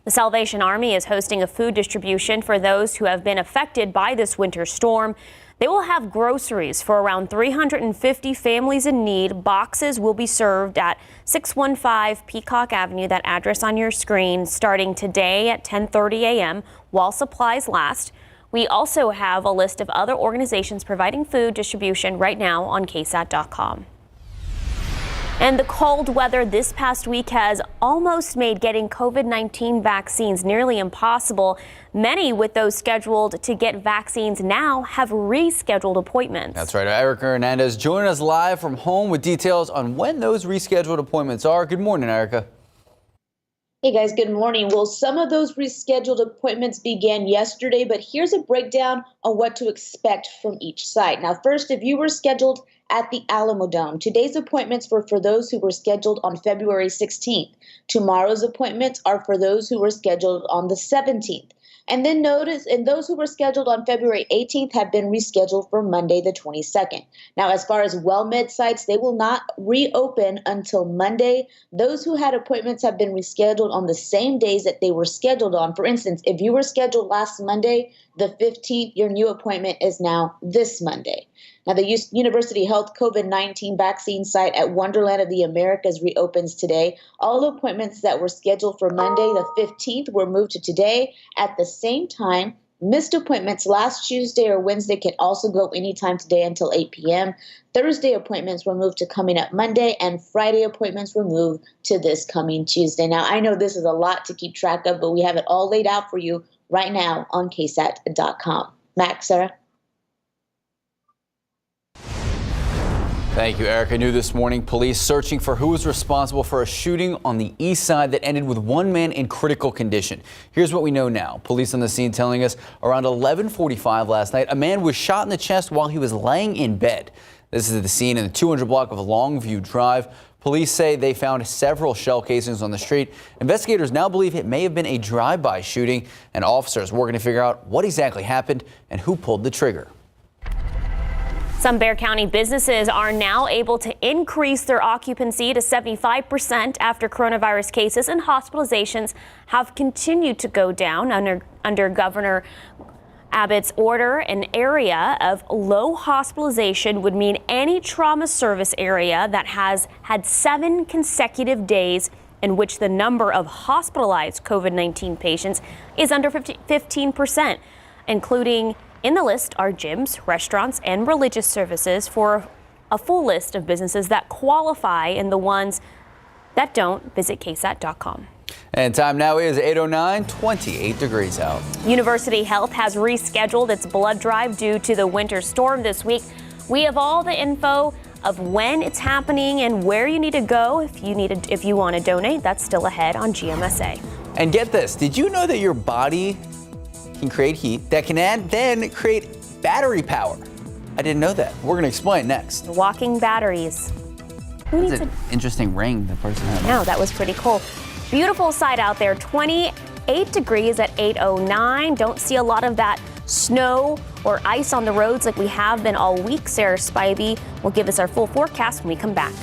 The Salvation Army is hosting a food distribution for those who have been affected by this winter storm. They will have groceries for around 350 families in need. Boxes will be served at 615 Peacock Avenue, that address on your screen, starting today at 10:30 a.m. while supplies last. We also have a list of other organizations providing food distribution right now on KSAT.com. And the cold weather this past week has almost made getting COVID-19 vaccines nearly impossible. Many with those scheduled to get vaccines now have rescheduled appointments. That's right. Erica Hernandez joining us live from home with details on when those rescheduled appointments are. Good morning, Erica. Hey guys, good morning. Well, some of those rescheduled appointments began yesterday, but here's a breakdown on what to expect from each site. Now, first, if you were scheduled at the Alamo Dome, today's appointments were for those who were scheduled on February 16th. Tomorrow's appointments are for those who were scheduled on the 17th. And then notice, and those who were scheduled on February 18th have been rescheduled for Monday the 22nd. Now, as far as WellMed sites, they will not reopen until Monday. Those who had appointments have been rescheduled on the same days that they were scheduled on. For instance, if you were scheduled last Monday, the 15th, your new appointment is now this Monday. Now, the University Health COVID-19 vaccine site at Wonderland of the Americas reopens today. All appointments that were scheduled for Monday, the 15th, were moved to today. At the same time, missed appointments last Tuesday or Wednesday can also go anytime today until 8 p.m. Thursday appointments were moved to coming up Monday, and Friday appointments were moved to this coming Tuesday. Now, I know this is a lot to keep track of, but we have it all laid out for you right now on KSAT.com. Max, Sarah? Thank you, Erica. New this morning, police searching for who was responsible for a shooting on the east side that ended with one man in critical condition. Here's what we know now. Police on the scene telling us around 11:45 last night, a man was shot in the chest while he was laying in bed. This is the scene in the 200 block of Longview Drive. Police say they found several shell casings on the street. Investigators now believe it may have been a drive-by shooting, and officers working to figure out what exactly happened and who pulled the trigger. Some Bexar County businesses are now able to increase their occupancy to 75% after coronavirus cases and hospitalizations have continued to go down under Governor Abbott's order. An area of low hospitalization would mean any trauma service area that has had 7 consecutive days in which the number of hospitalized COVID-19 patients is under 15%, including in the list are gyms, restaurants, and religious services. For a full list of businesses that qualify and the ones that don't, visit KSAT.com. And time now is 8:09, 28 degrees out. University Health has rescheduled its blood drive due to the winter storm this week. We have all the info of when it's happening and where you need to go if you want to donate. That's still ahead on GMSA. And get this, did you know that your body can create heat that can then create battery power? I didn't know that. We're going to explain next. Walking batteries. That's an interesting ring the person had. No, that was pretty cool. Beautiful sight out there. 28 degrees at 8:09. Don't see a lot of that snow or ice on the roads like we have been all week. Sarah Spivey will give us our full forecast when we come back.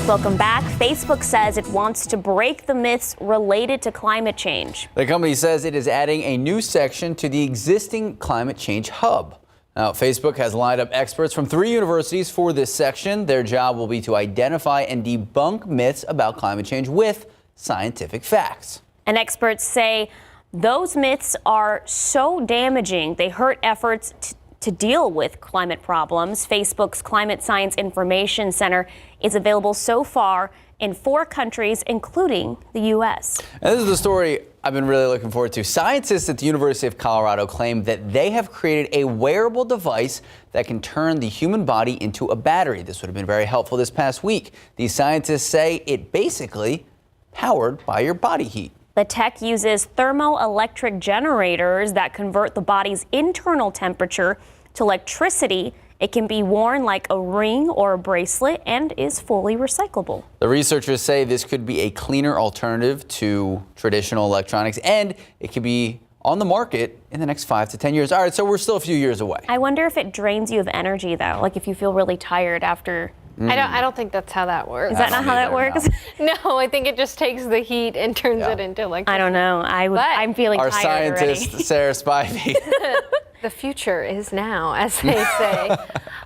Welcome back. Facebook says it wants to break the myths related to climate change. The company says it is adding a new section to the existing climate change hub. Now, Facebook has lined up experts from 3 universities for this section. Their job will be to identify and debunk myths about climate change with scientific facts. And experts say those myths are so damaging, they hurt efforts to deal with climate problems. Facebook's Climate Science Information Center is available so far in 4 countries, including the U.S. And this is the story I've been really looking forward to. Scientists at the University of Colorado claim that they have created a wearable device that can turn the human body into a battery. This would have been very helpful this past week. These scientists say it basically powered by your body heat. The tech uses thermoelectric generators that convert the body's internal temperature to electricity. It can be worn like a ring or a bracelet and is fully recyclable. The researchers say this could be a cleaner alternative to traditional electronics, and it could be on the market in the next 5 to 10 years. All right, so we're still a few years away. I wonder if it drains you of energy, though, like if you feel really tired after. I don't think that's how that works. Is that not how that works? No, I think it just takes the heat and turns it into electricity. I don't know. I'm feeling Our tired scientist, already. Sarah Spivey. The future is now, as they say.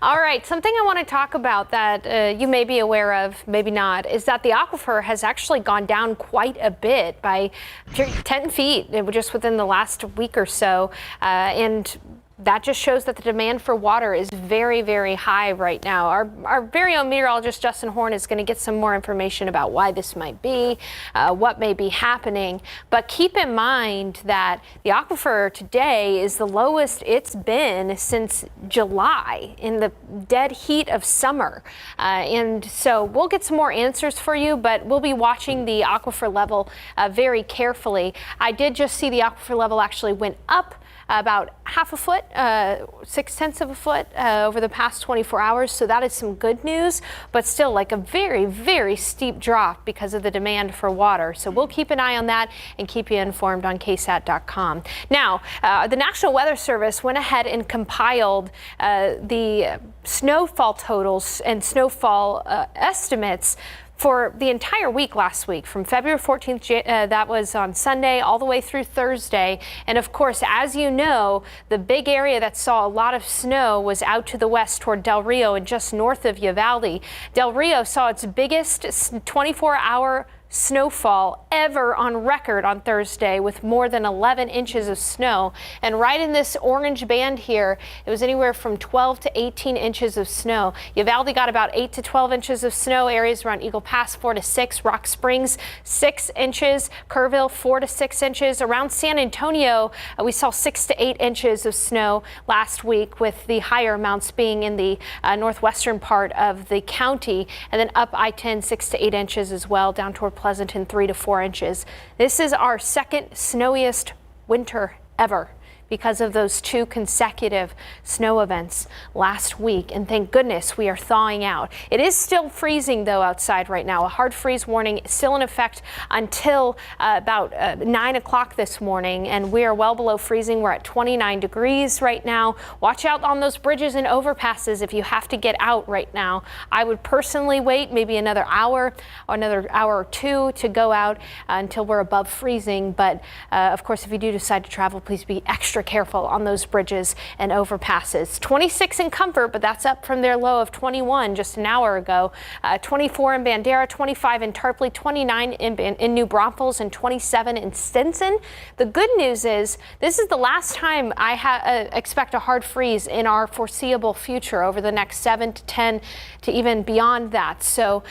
All right, something I want to talk about that you may be aware of, maybe not, is that the aquifer has actually gone down quite a bit by 10 feet just within the last week or so. And that just shows that the demand for water is very, very high right now. Our very own meteorologist, Justin Horn, is going to get some more information about why this might be, what may be happening. But keep in mind that the aquifer today is the lowest it's been since July in the dead heat of summer. And so we'll get some more answers for you, but we'll be watching the aquifer level very carefully. I did just see the aquifer level actually went up about half a foot, 0.6 of a foot over the past 24 hours. So that is some good news, but still like a very, very steep drop because of the demand for water. So we'll keep an eye on that and keep you informed on KSAT.com. Now, the National Weather Service went ahead and compiled the snowfall totals and snowfall estimates for the entire week last week, from February 14th, that was on Sunday, all the way through Thursday. And of course, as you know, the big area that saw a lot of snow was out to the west toward Del Rio and just north of Uvalde. Del Rio saw its biggest 24-hour snowfall ever on record on Thursday, with more than 11 inches of snow. And right in this orange band here, it was anywhere from 12 to 18 inches of snow. Uvalde got about 8 to 12 inches of snow. Areas around Eagle Pass 4 to 6, Rock Springs 6 inches, Kerrville 4 to 6 inches. Around San Antonio, we saw 6 to 8 inches of snow last week, with the higher amounts being in the northwestern part of the county. And then up I-10, 6 to 8 inches as well, down toward Pleasanton 3 to 4 inches. This is our second snowiest winter ever, because of those 2 consecutive snow events last week. And thank goodness we are thawing out. It is still freezing though outside right now. A hard freeze warning is still in effect until about 9 o'clock this morning. And we are well below freezing. We're at 29 degrees right now. Watch out on those bridges and overpasses if you have to get out right now. I would personally wait maybe another hour or 2 to go out until we're above freezing. But of course, if you do decide to travel, please be extra careful on those bridges and overpasses. 26 in Comfort, but that's up from their low of 21 just an hour ago. 24 in Bandera, 25 in Tarpley, 29 in New Braunfels, and 27 in Stinson. The good news is this is the last time I expect a hard freeze in our foreseeable future over the next 7 to 10 to even beyond that. So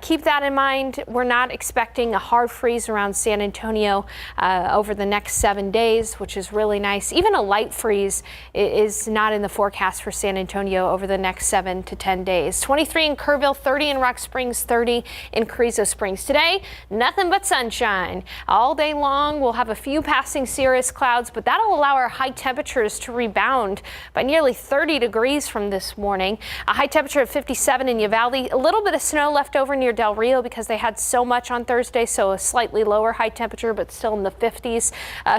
keep that in mind. We're not expecting a hard freeze around San Antonio over the next 7 days, which is really nice. ice. Even a light freeze is not in the forecast for San Antonio over the next 7 to 10 days. 23 in Kerrville, 30 in Rock Springs, 30 in Carrizo Springs. Today, nothing but sunshine all day long. We'll have a few passing cirrus clouds, but that'll allow our high temperatures to rebound by nearly 30 degrees from this morning. A high temperature of 57 in Uvalde. A little bit of snow left over near Del Rio because they had so much on Thursday, so a slightly lower high temperature, but still in the 50s.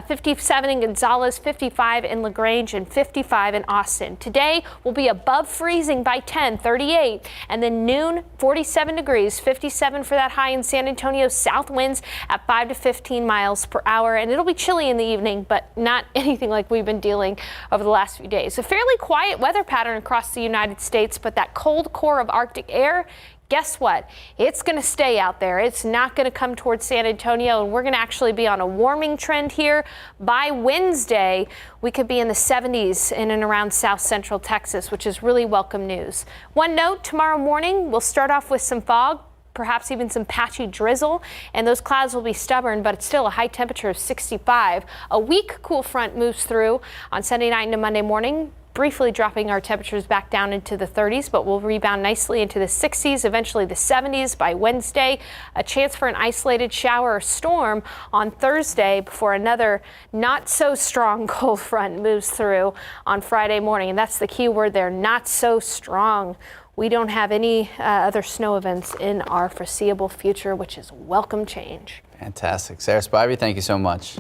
57 in Gonzales, 55 in LaGrange, and 55 in Austin. Today will be above freezing by 10, 38, and then noon, 47 degrees, 57 for that high in San Antonio. South winds at 5 to 15 miles per hour, and it'll be chilly in the evening, but not anything like we've been dealing over the last few days. A fairly quiet weather pattern across the United States, but that cold core of Arctic air, guess what? It's going to stay out there. It's not going to come towards San Antonio, and we're going to actually be on a warming trend here. By Wednesday, we could be in the 70s in and around south central Texas, which is really welcome news. One note, tomorrow morning, we'll start off with some fog, perhaps even some patchy drizzle, and those clouds will be stubborn, but it's still a high temperature of 65. A weak cool front moves through on Sunday night into Monday morning, briefly dropping our temperatures back down into the 30s, but we'll rebound nicely into the 60s, eventually the 70s by Wednesday. A chance for an isolated shower or storm on Thursday before another not so strong cold front moves through on Friday morning. And that's the key word there, not so strong. We don't have any other snow events in our foreseeable future, which is welcome change. Fantastic. Sarah Spivey, thank you so much.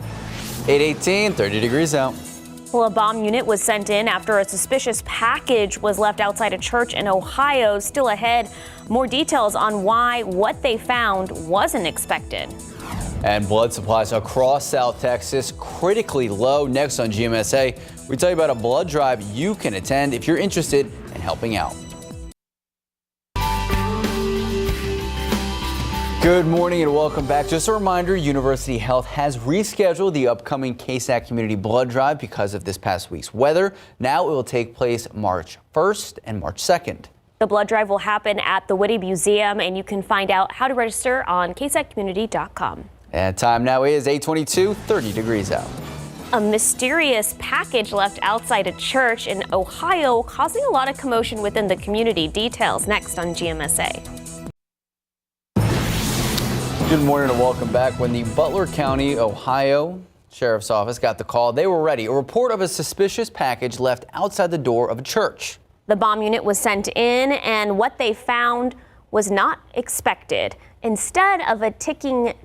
8:18, 30 degrees out. Well, a bomb unit was sent in after a suspicious package was left outside a church in Ohio. Still ahead, more details on why what they found wasn't expected. And blood supplies across South Texas critically low. Next on GMSA, we tell you about a blood drive you can attend if you're interested in helping out. Good morning and welcome back. Just a reminder, University Health has rescheduled the upcoming KSAT Community Blood Drive because of this past week's weather. Now it will take place March 1st and March 2nd. The blood drive will happen at the Whitty Museum, and you can find out how to register on ksatcommunity.com. And time now is 8:22, 30 degrees out. A mysterious package left outside a church in Ohio, causing a lot of commotion within the community. Details next on GMSA. Good morning and welcome back. When the Butler County, Ohio Sheriff's Office got the call, they were ready. A report of a suspicious package left outside the door of a church. The bomb unit was sent in, and what they found was not expected. Instead of a timer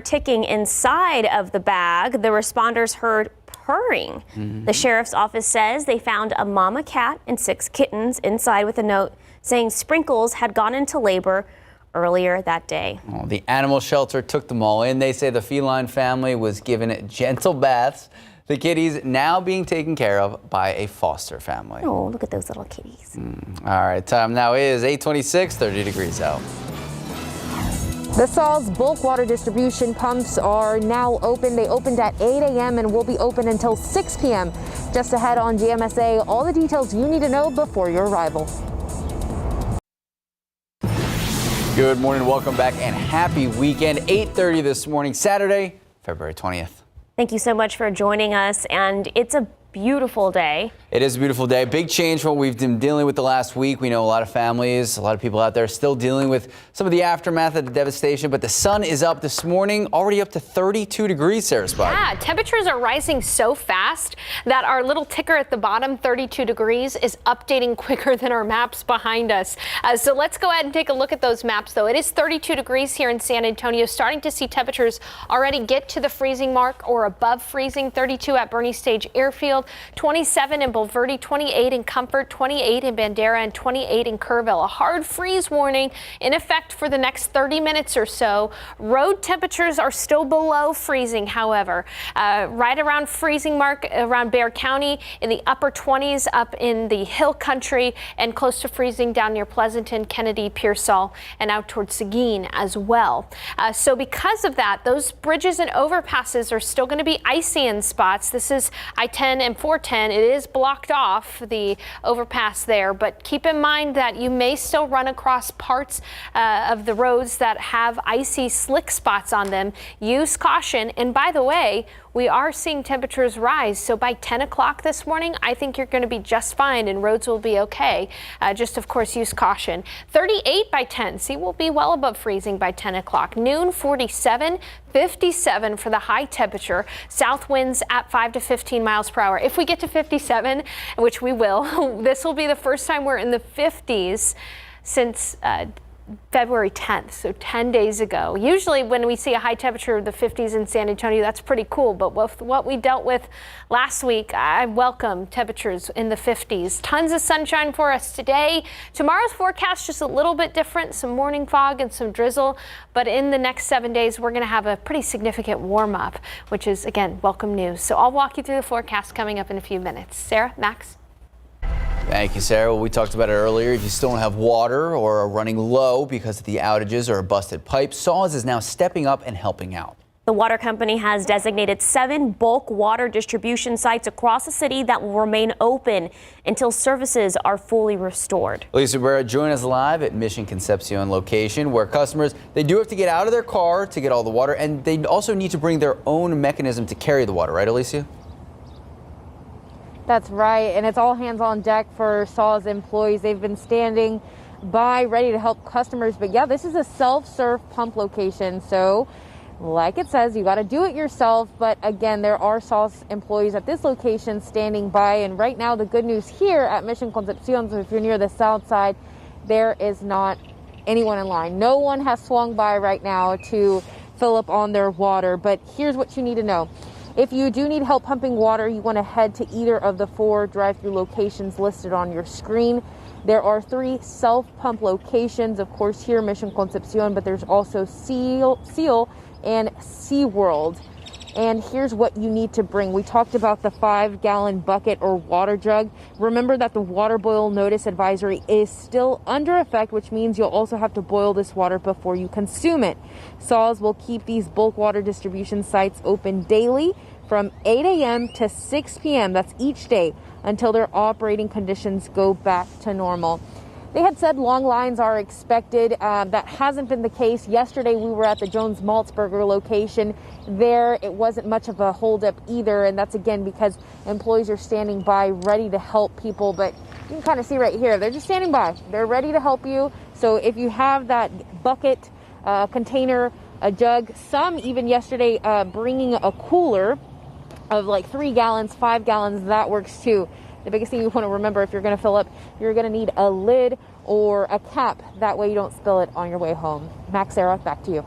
ticking inside of the bag, the responders heard purring. The sheriff's office says they found a mama cat and 6 kittens inside with a note saying Sprinkles had gone into labor earlier that day. Oh, the animal shelter took them all in. They say the feline family was given gentle baths. The kitties now being taken care of by a foster family. Oh, look at those little kitties. All right, time now is 8:26, 30 degrees out. The Sal's bulk water distribution pumps are now open. They opened at 8 a.m. and will be open until 6 p.m. Just ahead on GMSA, all the details you need to know before your arrival. Good morning, welcome back, and happy weekend. 8:30 this morning, Saturday, February 20th. Thank you so much for joining us, and it's a beautiful day. It is a beautiful day. Big change from what we've been dealing with the last week. We know a lot of families, a lot of people out there still dealing with some of the aftermath of the devastation, but the sun is up this morning, already up to 32 degrees, Sarah Spivey. Yeah, temperatures are rising so fast that our little ticker at the bottom, 32 degrees, is updating quicker than our maps behind us. So let's go ahead and take a look at those maps, though. It is 32 degrees here in San Antonio, starting to see temperatures already get to the freezing mark or above freezing. 32 at Bernie Stage Airfield, 27 in Bulverde, 28 in Comfort, 28 in Bandera, and 28 in Kerrville. A hard freeze warning in effect for the next 30 minutes or so. Road temperatures are still below freezing, however. Right around freezing mark around Bexar County, in the upper 20s up in the hill country, and close to freezing down near Pleasanton, Kennedy, Pearsall, and out towards Seguin as well. So because of that, those bridges and overpasses are still going to be icy in spots. This is I-10 and 410. It is blocked off, the overpass there, but keep in mind that you may still run across parts of the roads that have icy slick spots on them. Use caution. And by the way, we are seeing temperatures rise. So by 10 o'clock this morning, I think you're going to be just fine and roads will be okay. Just, of course, use caution. 38 by 10. See, we'll be well above freezing by 10 o'clock. Noon, 47. 57 for the high temperature. South winds at 5 to 15 miles per hour. If we get to 57, which we will, this will be the first time we're in the 50s since February 10th, so 10 days ago. Usually when we see a high temperature of the 50s in San Antonio, that's pretty cool. But with what we dealt with last week, I welcome temperatures in the 50s. Tons of sunshine for us today. Tomorrow's forecast just a little bit different, some morning fog and some drizzle. But in the next 7 days, we're going to have a pretty significant warm up, which is, again, welcome news. So I'll walk you through the forecast coming up in a few minutes. Sarah, Max? Thank you, Sarah. Well, we talked about it earlier. If you still don't have water or are running low because of the outages or a busted pipe, SAWS is now stepping up and helping out. The water company has designated 7 bulk water distribution sites across the city that will remain open until services are fully restored. Lisa Barrera, join us live at Mission Concepcion location, where customers, they do have to get out of their car to get all the water, and they also need to bring their own mechanism to carry the water, right, Alicia? That's right, and it's all hands on deck for SAWS employees. They've been standing by ready to help customers. But yeah, this is a self-serve pump location. So like it says, you got to do it yourself. But again, there are SAWS employees at this location standing by. And right now, the good news here at Mission Concepcion, so if you're near the south side, there is not anyone in line. No one has swung by right now to fill up on their water. But here's what you need to know. If you do need help pumping water, you want to head to either of the 4 drive-through locations listed on your screen. There are 3 self-pump locations, of course, here Mission Concepcion, but there's also Seal and SeaWorld. And here's what you need to bring. We talked about the 5-gallon bucket or water jug. Remember that the water boil notice advisory is still under effect, which means you'll also have to boil this water before you consume it. SAWS will keep these bulk water distribution sites open daily from 8 a.m. to 6 p.m. That's each day until their operating conditions go back to normal. They had said long lines are expected. That hasn't been the case. Yesterday, we were at the Jones Maltzberger location. There, it wasn't much of a holdup either. And that's, again, because employees are standing by ready to help people. But you can kind of see right here, they're just standing by. They're ready to help you. So if you have that bucket, container, a jug, some even yesterday bringing a cooler of like 3 gallons, 5 gallons, that works too. The biggest thing you want to remember, if you're going to fill up, you're going to need a lid or a cap. That way you don't spill it on your way home. Max, Sarah, back to you.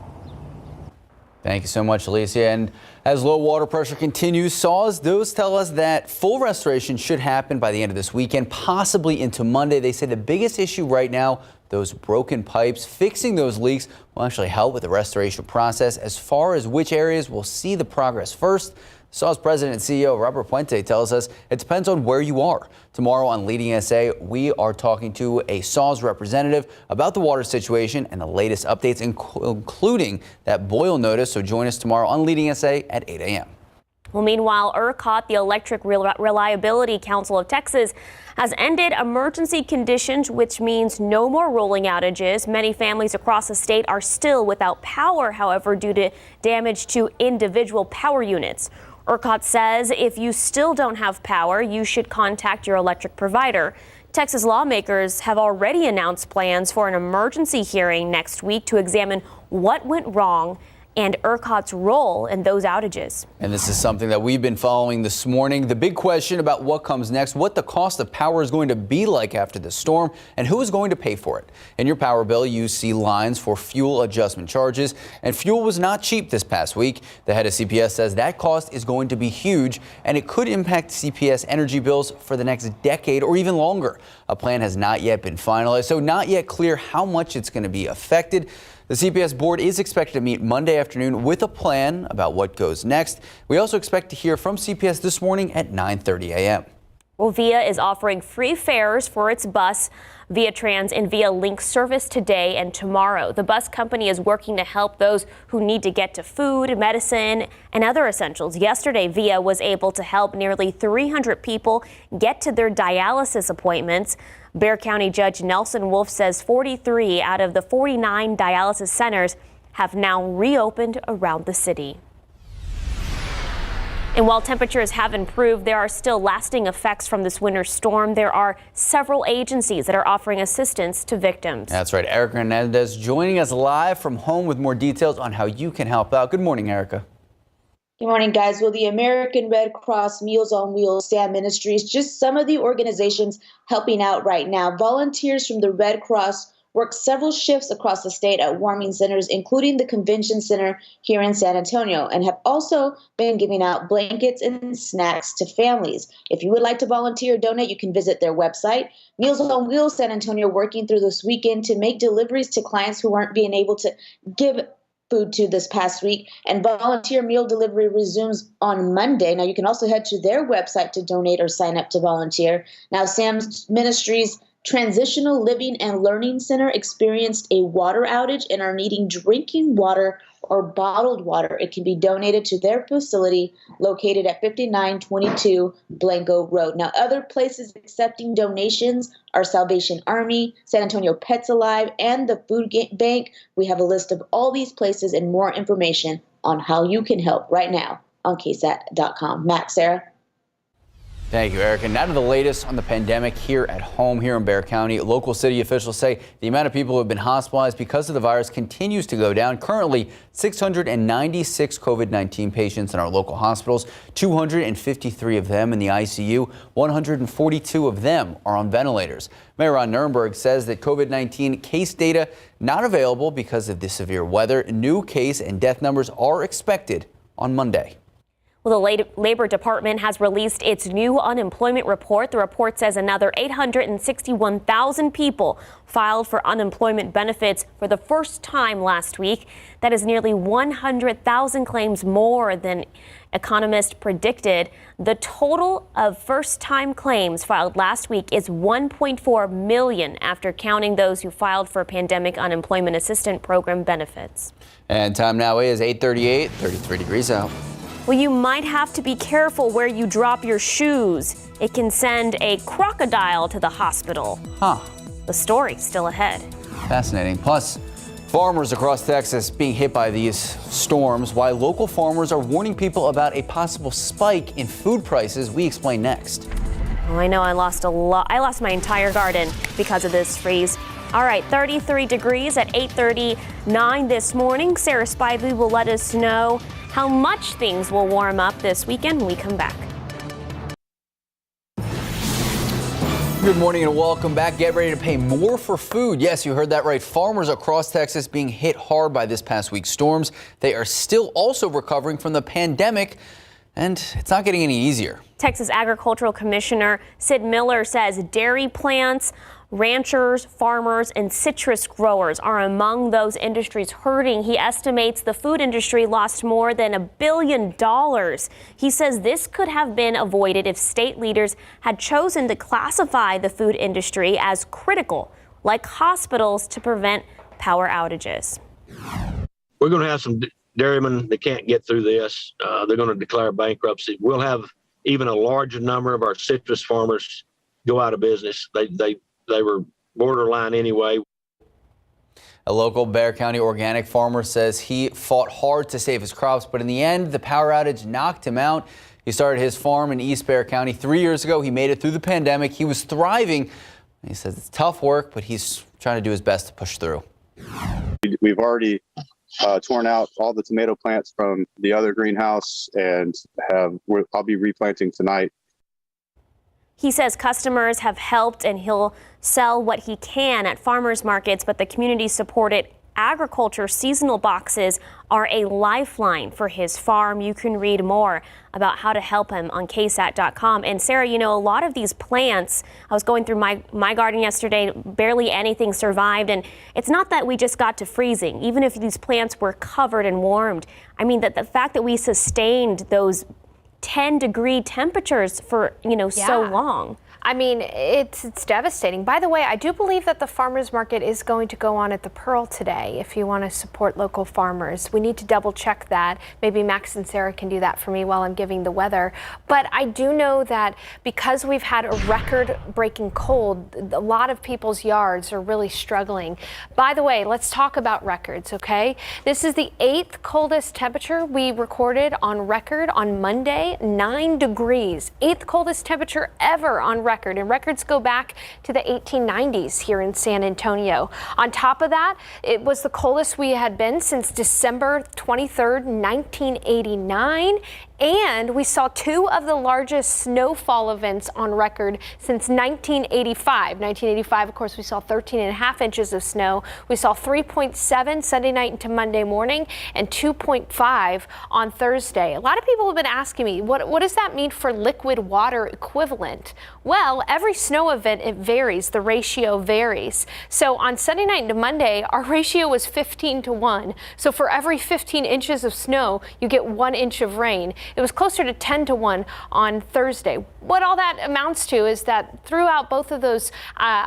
Thank you so much, Alicia. And as low water pressure continues, SAWS, those tell us that full restoration should happen by the end of this weekend, possibly into Monday. They say the biggest issue right now, those broken pipes. Fixing those leaks will actually help with the restoration process. As far as which areas will see the progress first, SAWS President and CEO Robert Puente tells us it depends on where you are. Tomorrow on Leading SA, we are talking to a SAWS representative about the water situation and the latest updates, including that boil notice. So join us tomorrow on Leading SA at 8 a.m. Well, meanwhile, ERCOT, the Electric Reliability Council of Texas, has ended emergency conditions, which means no more rolling outages. Many families across the state are still without power, however, due to damage to individual power units. ERCOT says if you still don't have power, you should contact your electric provider. Texas lawmakers have already announced plans for an emergency hearing next week to examine what went wrong and ERCOT's role in those outages. And this is something that we've been following this morning. The big question about what comes next, what the cost of power is going to be like after the storm, and who is going to pay for it. In your power bill, you see lines for fuel adjustment charges, and fuel was not cheap this past week. The head of CPS says that cost is going to be huge, and it could impact CPS Energy bills for the next decade or even longer. A plan has not yet been finalized, so not yet clear how much it's going to be affected. The CPS board is expected to meet Monday afternoon with a plan about what goes next. We also expect to hear from CPS this morning at 9:30 a.m. Well, VIA is offering free fares for its bus, VIA Trans and VIA Link service today and tomorrow. The bus company is working to help those who need to get to food, medicine, and other essentials. Yesterday, VIA was able to help nearly 300 people get to their dialysis appointments. Bexar County Judge Nelson Wolf says 43 out of the 49 dialysis centers have now reopened around the city. And while temperatures have improved, there are still lasting effects from this winter storm. There are several agencies that are offering assistance to victims. That's right. Erica Hernandez joining us live from home with more details on how you can help out. Good morning, Erica. Good morning, guys. Well, the American Red Cross, Meals on Wheels, SAM Ministries, just some of the organizations helping out right now. Volunteers from the Red Cross work several shifts across the state at warming centers, including the Convention Center here in San Antonio, and have also been giving out blankets and snacks to families. If you would like to volunteer or donate, you can visit their website. Meals on Wheels San Antonio working through this weekend to make deliveries to clients who aren't being able to give food to this past week, and volunteer meal delivery resumes on Monday. Now you can also head to their website to donate or sign up to volunteer. Now Sam's Ministries Transitional Living and Learning Center experienced a water outage and are needing drinking water or bottled water. It can be donated to their facility located at 5922 Blanco Road. Now, other places accepting donations are Salvation Army, San Antonio Pets Alive, and the Food Bank. We have a list of all these places and more information on how you can help right now on KSAT.com. Matt, Sarah? Thank you, Erica. Now to the latest on the pandemic here at home here in Bexar County. Local city officials say the amount of people who have been hospitalized because of the virus continues to go down. Currently, 696 COVID-19 patients in our local hospitals, 253 of them in the ICU, 142 of them are on ventilators. Mayor Ron Nirenberg says that COVID-19 case data not available because of the severe weather. New case and death numbers are expected on Monday. Well, the Labor Department has released its new unemployment report. The report says another 861,000 people filed for unemployment benefits for the first time last week. That is nearly 100,000 claims more than economists predicted. The total of first-time claims filed last week is 1.4 million after counting those who filed for pandemic unemployment assistance program benefits. And time now is 8:38, 33 degrees out. Well, you might have to be careful where you drop your shoes. It can send a crocodile to the hospital. The story's still ahead. Fascinating. Plus, farmers across Texas being hit by these storms. Why local farmers are warning people about a possible spike in food prices. We explain next. Oh, I know I lost a lot. I lost my entire garden because of this freeze. All right, 33 degrees at 8:39 this morning. Sarah Spivey will let us know how much things will warm up this weekend when we come back. Good morning and welcome back. Get ready to pay more for food. Yes, you heard that right. Farmers across Texas being hit hard by this past week's storms. They are still also recovering from the pandemic, and it's not getting any easier. Texas Agricultural Commissioner Sid Miller says dairy plants, ranchers, farmers, and citrus growers are among those industries hurting. He estimates the food industry lost more than $1 billion. He says this could have been avoided if state leaders had chosen to classify the food industry as critical, like hospitals, to prevent power outages. We're going to have some dairymen that can't get through this. They're going to declare bankruptcy. We'll have even a larger number of our citrus farmers go out of business. They were borderline anyway. A local Bexar County organic farmer says he fought hard to save his crops, but in the end, the power outage knocked him out. He started his farm in East Bexar County 3 years ago. He made it through the pandemic. He was thriving. He says it's tough work, but he's trying to do his best to push through. We've already torn out all the tomato plants from the other greenhouse, and I'll be replanting tonight. He says customers have helped and he'll sell what he can at farmers markets, but the community-supported agriculture seasonal boxes are a lifeline for his farm. You can read more about how to help him on KSAT.com. And Sarah, you know, a lot of these plants, I was going through my garden yesterday, barely anything survived. And it's not that we just got to freezing. Even if these plants were covered and warmed, I mean, that the fact that we sustained those 10-degree temperatures for, so long. I mean, it's devastating. By the way, I do believe that the farmers market is going to go on at the Pearl today. If you want to support local farmers, we need to double check that. Maybe Max and Sarah can do that for me while I'm giving the weather. But I do know that because we've had a record-breaking cold, a lot of people's yards are really struggling. By the way, let's talk about records, okay? This is the 8th coldest temperature we recorded on record on Monday, 9 degrees. 8th coldest temperature ever on record, and records go back to the 1890s here in San Antonio. On top of that, it was the coldest we had been since December 23rd, 1989. And we saw 2 of the largest snowfall events on record since 1985. 1985, of course, we saw 13.5 inches of snow. We saw 3.7 Sunday night into Monday morning and 2.5 on Thursday. A lot of people have been asking me, what does that mean for liquid water equivalent? Well, every snow event, it varies. The ratio varies. So on Sunday night into Monday, our ratio was 15-1. So for every 15 inches of snow, you get 1 inch of rain. It was closer to 10-1 on Thursday. What all that amounts to is that throughout both of those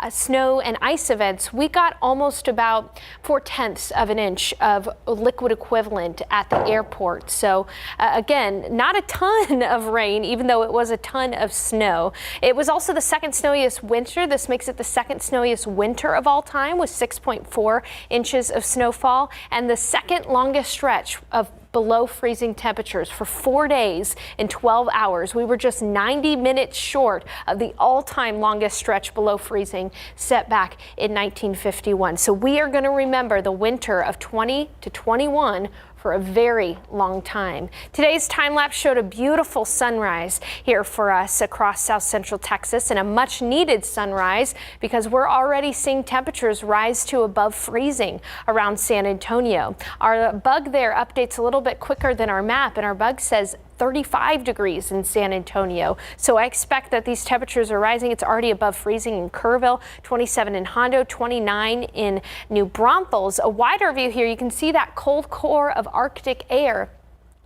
snow and ice events, we got almost about 4/10 of an inch of liquid equivalent at the airport. So again, not a ton of rain, even though it was a ton of snow. It was also the second snowiest winter. This makes it the second snowiest winter of all time with 6.4 inches of snowfall and the second longest stretch of below freezing temperatures for 4 days in 12 hours. We were just 90 minutes short of the all-time longest stretch below freezing set back in 1951. So we are going to remember the winter of 20 to 21 for a very long time. Today's time lapse showed a beautiful sunrise here for us across South Central Texas, and a much needed sunrise because we're already seeing temperatures rise to above freezing around San Antonio. Our bug there updates a little bit quicker than our map, and our bug says 35 degrees in San Antonio. So I expect that these temperatures are rising. It's already above freezing in Kerrville, 27 in Hondo, 29 in New Braunfels. A wider view here, you can see that cold core of Arctic air.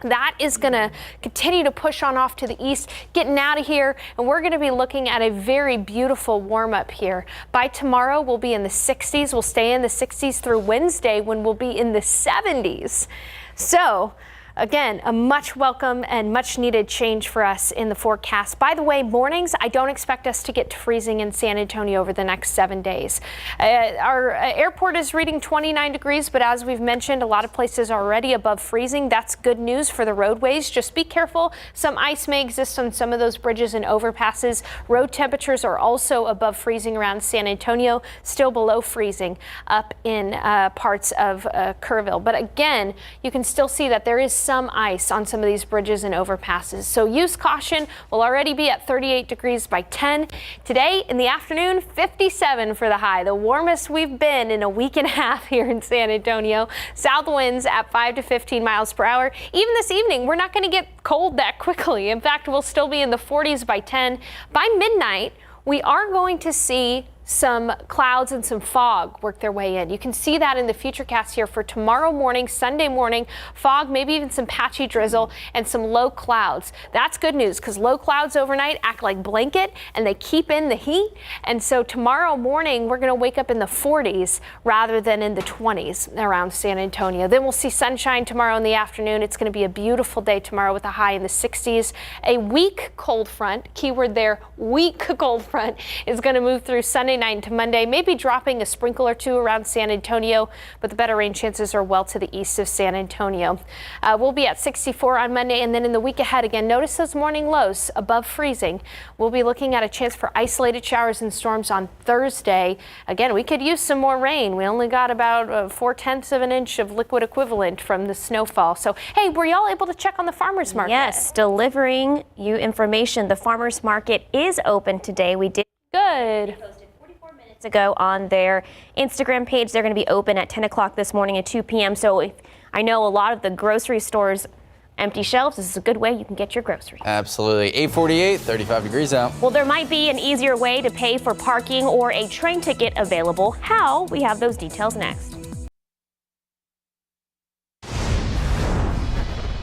That is going to continue to push on off to the east, getting out of here, and we're going to be looking at a very beautiful warm up here. By tomorrow, we'll be in the 60s. We'll stay in the 60s through Wednesday when we'll be in the 70s. So again, a much welcome and much needed change for us in the forecast. By the way, mornings, I don't expect us to get to freezing in San Antonio over the next 7 days. Our airport is reading 29 degrees, but as we've mentioned, a lot of places are already above freezing. That's good news for the roadways. Just be careful. Some ice may exist on some of those bridges and overpasses. Road temperatures are also above freezing around San Antonio, still below freezing up in parts of Kerrville. But again, you can still see that there is some ice on some of these bridges and overpasses. So use caution. We'll already be at 38 degrees by 10. Today in the afternoon, 57 for the high, the warmest we've been in a week and a half here in San Antonio. South winds at 5 to 15 miles per hour. Even this evening, we're not going to get cold that quickly. In fact, we'll still be in the 40s by 10. By midnight, we are going to see some clouds and some fog work their way in. You can see that in the futurecast here for tomorrow morning, Sunday morning, fog, maybe even some patchy drizzle and some low clouds. That's good news because low clouds overnight act like blanket and they keep in the heat. And so tomorrow morning, we're going to wake up in the 40s rather than in the 20s around San Antonio. Then we'll see sunshine tomorrow in the afternoon. It's going to be a beautiful day tomorrow with a high in the 60s. A weak cold front, keyword there, weak cold front, is going to move through Sunday night into Monday, maybe dropping a sprinkle or two around San Antonio, but the better rain chances are well to the east of San Antonio. We'll be at 64 on Monday, and then in the week ahead, again, notice those morning lows above freezing. We'll be looking at a chance for isolated showers and storms on Thursday. Again, we could use some more rain. We only got about 4/10 of an inch of liquid equivalent from the snowfall. So, hey, were y'all able to check on the farmers market? Yes, delivering you information. The farmers market is open today. We did. Good. Ago on their Instagram page. They're going to be open at 10 o'clock this morning at 2 p.m. So if, I know a lot of the grocery stores empty shelves. This is a good way you can get your groceries. Absolutely. 8:48, 35 degrees out. Well, there might be an easier way to pay for parking or a train ticket available. How? We have those details next.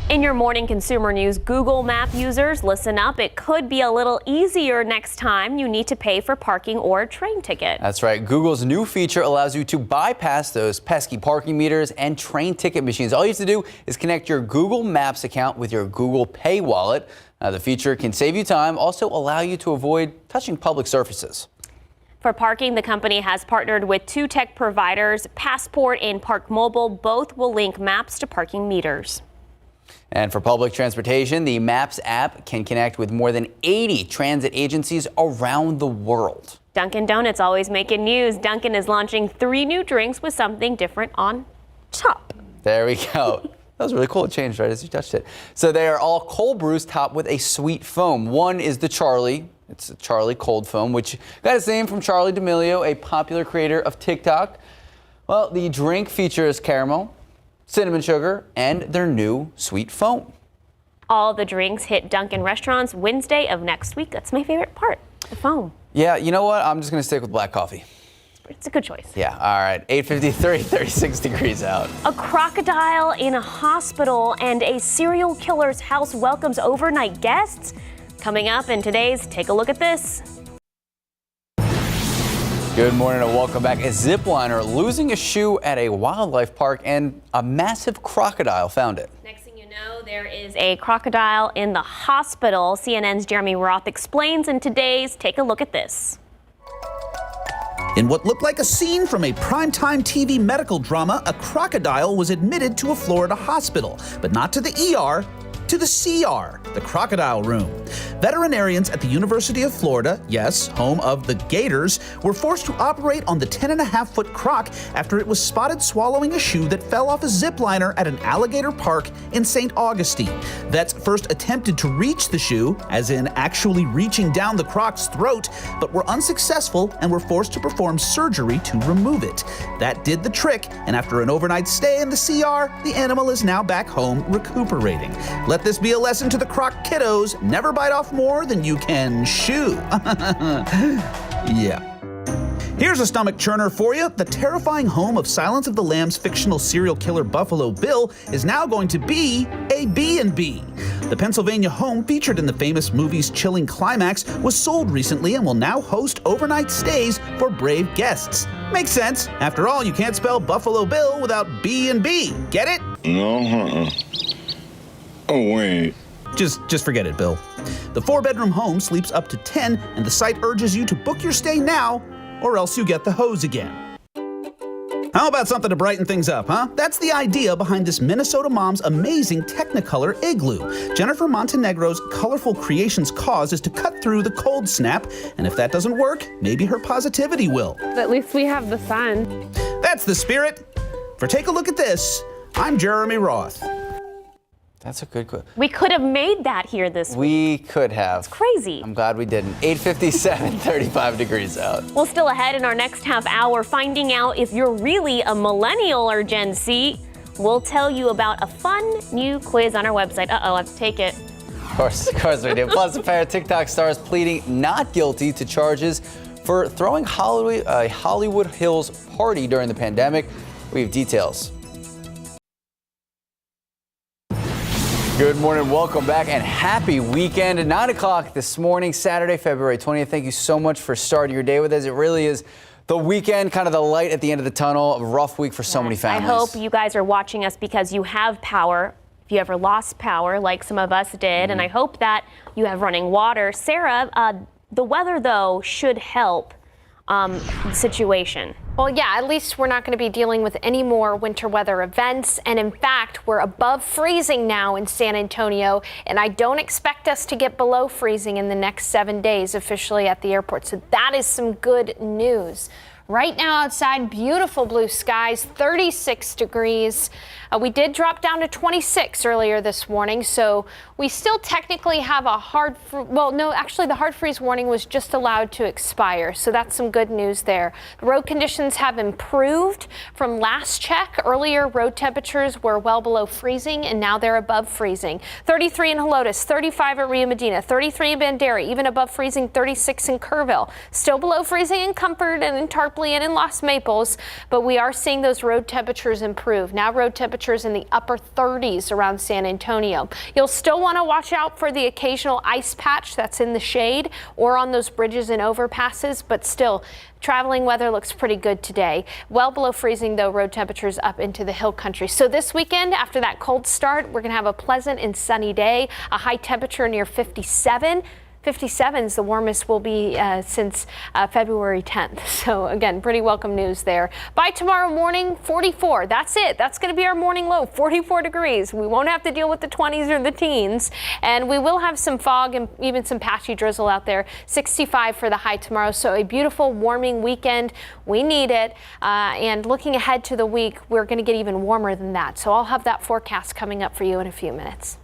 In your morning consumer news, Google Map users, listen up. It could be a little easier next time you need to pay for parking or a train ticket. That's right. Google's new feature allows you to bypass those pesky parking meters and train ticket machines. All you have to do is connect your Google Maps account with your Google Pay wallet. The feature can save you time, also allow you to avoid touching public surfaces. For parking, the company has partnered with two tech providers, Passport and Park Mobile. Both will link maps to parking meters. And for public transportation, the Maps app can connect with more than 80 transit agencies around the world. Dunkin' Donuts always making news. Dunkin' is launching 3 new drinks with something different on top. There we go. That was really cool. It changed right as you touched it. So they are all cold brews topped with a sweet foam. One is the Charlie. It's a Charlie cold foam, which got its name from Charlie D'Amelio, a popular creator of TikTok. Well, the drink features caramel, cinnamon sugar, and their new sweet foam. All the drinks hit Dunkin' restaurants Wednesday of next week. That's my favorite part, the foam. Yeah, you know what? I'm just going to stick with black coffee. It's a good choice. Yeah, all right. 8:53, 36 degrees out. A crocodile in a hospital and a serial killer's house welcomes overnight guests. Coming up in today's Take a Look at This. Good morning and welcome back. A zipliner losing a shoe at a wildlife park and a massive crocodile found it. Next thing you know, there is a crocodile in the hospital. CNN's Jeremy Roth explains in today's Take a Look at This. In what looked like a scene from a primetime TV medical drama, a crocodile was admitted to a Florida hospital, but not to the ER, to the CR, the crocodile room. Veterinarians at the University of Florida, yes, home of the Gators, were forced to operate on the 10.5-foot croc after it was spotted swallowing a shoe that fell off a zipliner at an alligator park in St. Augustine. Vets first attempted to reach the shoe, as in actually reaching down the croc's throat, but were unsuccessful and were forced to perform surgery to remove it. That did the trick, and after an overnight stay in the CR, the animal is now back home recuperating. Let this be a lesson to the croc kiddos. Never bite off more than you can chew. Yeah. Here's a stomach churner for you. The terrifying home of Silence of the Lambs fictional serial killer Buffalo Bill is now going to be a B&B. The Pennsylvania home featured in the famous movie's chilling climax was sold recently and will now host overnight stays for brave guests. Makes sense. After all, you can't spell Buffalo Bill without B&B. Get it? No, Oh, wait. Just forget it, Bill. The 4-bedroom home sleeps up to 10, and the site urges you to book your stay now, or else you get the hose again. How about something to brighten things up, huh? That's the idea behind this Minnesota mom's amazing Technicolor igloo. Jennifer Montenegro's colorful creation's cause is to cut through the cold snap, and if that doesn't work, maybe her positivity will. At least we have the sun. That's the spirit. For Take a Look at This, I'm Jeremy Roth. That's a good question. We could have made that here this week. We could have. It's crazy. I'm glad we didn't. 8:57, 35 degrees out. Well, still ahead in our next half hour, finding out if you're really a millennial or Gen Z. We'll tell you about a fun new quiz on our website. Uh-oh, I have to take it. Of course we do. Plus, a pair of TikTok stars pleading not guilty to charges for throwing a Hollywood Hills party during the pandemic. We have details. Good morning, welcome back, and happy weekend. At 9 o'clock this morning, Saturday, February 20th. Thank you so much for starting your day with us. It really is the weekend, kind of the light at the end of the tunnel. A rough week for so many families. I hope you guys are watching us because you have power. If you ever lost power, like some of us did, and I hope that you have running water. Sarah, the weather, though, should help the situation. Well, yeah, at least we're not going to be dealing with any more winter weather events. And in fact, we're above freezing now in San Antonio. And I don't expect us to get below freezing in the next 7 days officially at the airport. So that is some good news. Right now outside, beautiful blue skies, 36 degrees. We did drop down to 26 earlier this morning, so we still technically have a hard, the hard freeze warning was just allowed to expire, so that's some good news there. The road conditions have improved from last check. Earlier, road temperatures were well below freezing, and now they're above freezing. 33 in Helotes, 35 at Rio Medina, 33 in Bandera, even above freezing, 36 in Kerrville. Still below freezing in Comfort and in Tarpley and in Los Maples, but we are seeing those road temperatures improve. Now road temperatures temperatures in the upper 30s around San Antonio. You'll still want to watch out for the occasional ice patch that's in the shade or on those bridges and overpasses, but still, traveling weather looks pretty good today. Well below freezing, though, road temperatures up into the hill country. So this weekend, after that cold start, we're going to have a pleasant and sunny day, a high temperature near 57. 57 is the warmest will be since February 10th. So again, pretty welcome news there. By tomorrow morning, 44. That's it. That's going to be our morning low, 44 degrees. We won't have to deal with the 20s or the teens. And we will have some fog and even some patchy drizzle out there. 65 for the high tomorrow. So a beautiful warming weekend. We need it. And looking ahead to the week, we're going to get even warmer than that. So I'll have that forecast coming up for you in a few minutes.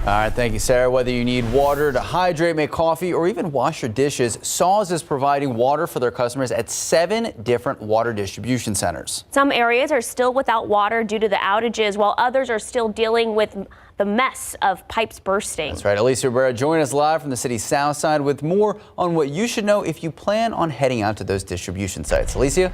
All right, thank you, Sarah. Whether you need water to hydrate, make coffee, or even wash your dishes, Saws is providing water for their customers at 7 different water distribution centers. Some areas are still without water due to the outages, while others are still dealing with the mess of pipes bursting. That's right. Alicia Rivera joining us live from the city's south side with more on what you should know if you plan on heading out to those distribution sites. Alicia?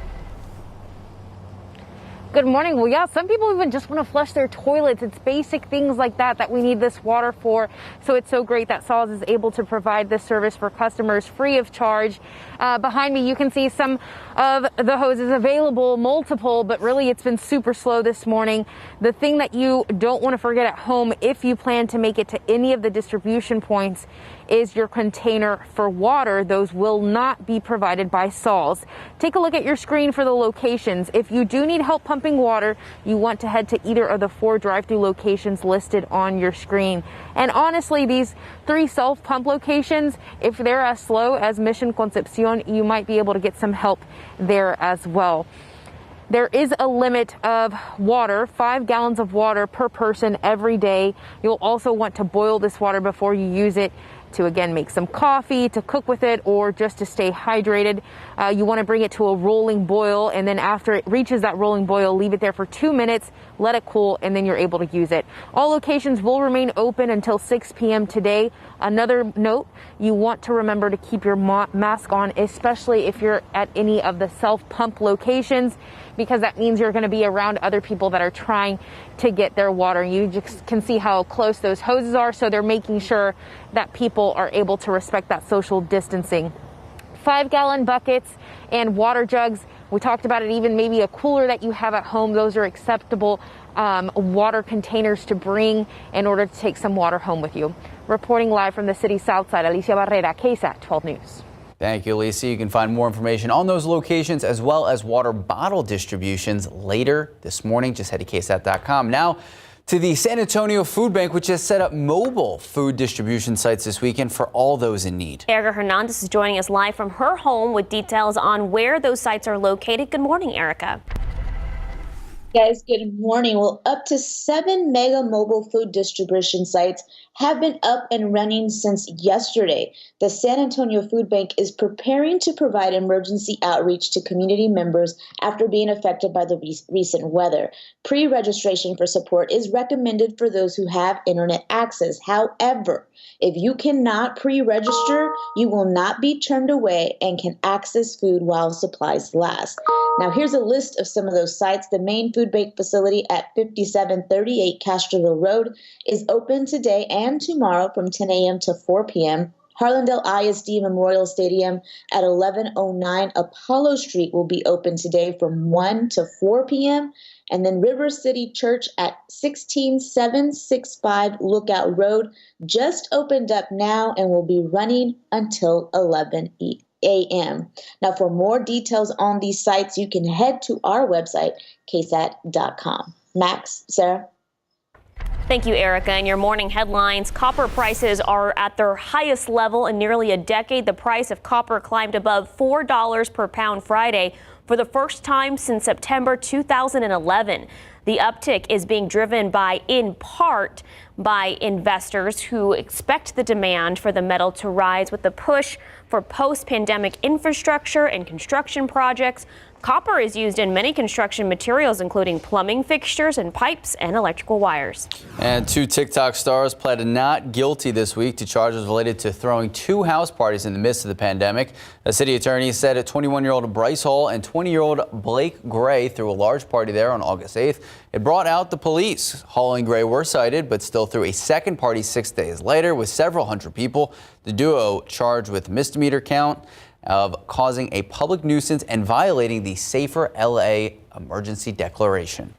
Good morning. Well, yeah, some people even just want to flush their toilets. It's basic things like that we need this water for. So it's so great that Saws is able to provide this service for customers free of charge. Behind me, you can see some of the hoses available, multiple, but really it's been super slow this morning. The thing that you don't want to forget at home if you plan to make it to any of the distribution points is your container for water. Those will not be provided by Saws. Take a look at your screen for the locations. If you do need help pumping water, you want to head to either of the 4 drive-through locations listed on your screen. And honestly, these 3 self-pump locations, if they're as slow as Mission Concepcion, you might be able to get some help there as well. There is a limit of water, 5 gallons of water per person every day. You'll also want to boil this water before you use it to, again, make some coffee, to cook with it, or just to stay hydrated. You want to bring it to a rolling boil, and then after it reaches that rolling boil, leave it there for 2 minutes, let it cool, and then you're able to use it. All locations will remain open until 6 p.m. today. Another note, you want to remember to keep your mask on, especially if you're at any of the self-pump locations, because that means you're going to be around other people that are trying to get their water. You just can see how close those hoses are, so they're making sure that people are able to respect that social distancing. 5-gallon buckets and water jugs. We talked about it, even maybe a cooler that you have at home. Those are acceptable water containers to bring in order to take some water home with you. Reporting live from the city's south side, Alicia Barrera, KSAT 12 News. Thank you, Alicia. You can find more information on those locations as well as water bottle distributions later this morning. Just head to KSAT.com. Now to the San Antonio Food Bank, which has set up mobile food distribution sites this weekend for all those in need. Erica Hernandez is joining us live from her home with details on where those sites are located. Good morning, Erica. Guys, good morning. Well, up to 7 mega mobile food distribution sites have been up and running since yesterday. The San Antonio Food Bank is preparing to provide emergency outreach to community members after being affected by the recent weather. Pre-registration for support is recommended for those who have internet access. However, if you cannot pre-register, you will not be turned away and can access food while supplies last. Now, here's a list of some of those sites. The main food bank facility at 5738 Castroville Road is open today and tomorrow from 10 a.m. to 4 p.m. Harlandale ISD Memorial Stadium at 1109 Apollo Street will be open today from 1 to 4 p.m. And then River City Church at 16765 Lookout Road just opened up now and will be running until 11 a.m. Now, for more details on these sites, you can head to our website, KSAT.com. Max, Sarah? Thank you, Erica. In your morning headlines, copper prices are at their highest level in nearly a decade. The price of copper climbed above $4 per pound Friday for the first time since September 2011. The uptick is being driven in part by investors who expect the demand for the metal to rise with the push for post-pandemic infrastructure and construction projects. Copper is used in many construction materials, including plumbing fixtures and pipes and electrical wires. And 2 TikTok stars pleaded not guilty this week to charges related to throwing 2 house parties in the midst of the pandemic. A city attorney said 21-year-old Bryce Hall and 20-year-old Blake Gray threw a large party there on August 8th. It brought out the police. Hall and Gray were cited, but still threw a second party 6 days later with several hundred people. The duo charged with misdemeanor count of causing a public nuisance and violating the Safer LA emergency declaration.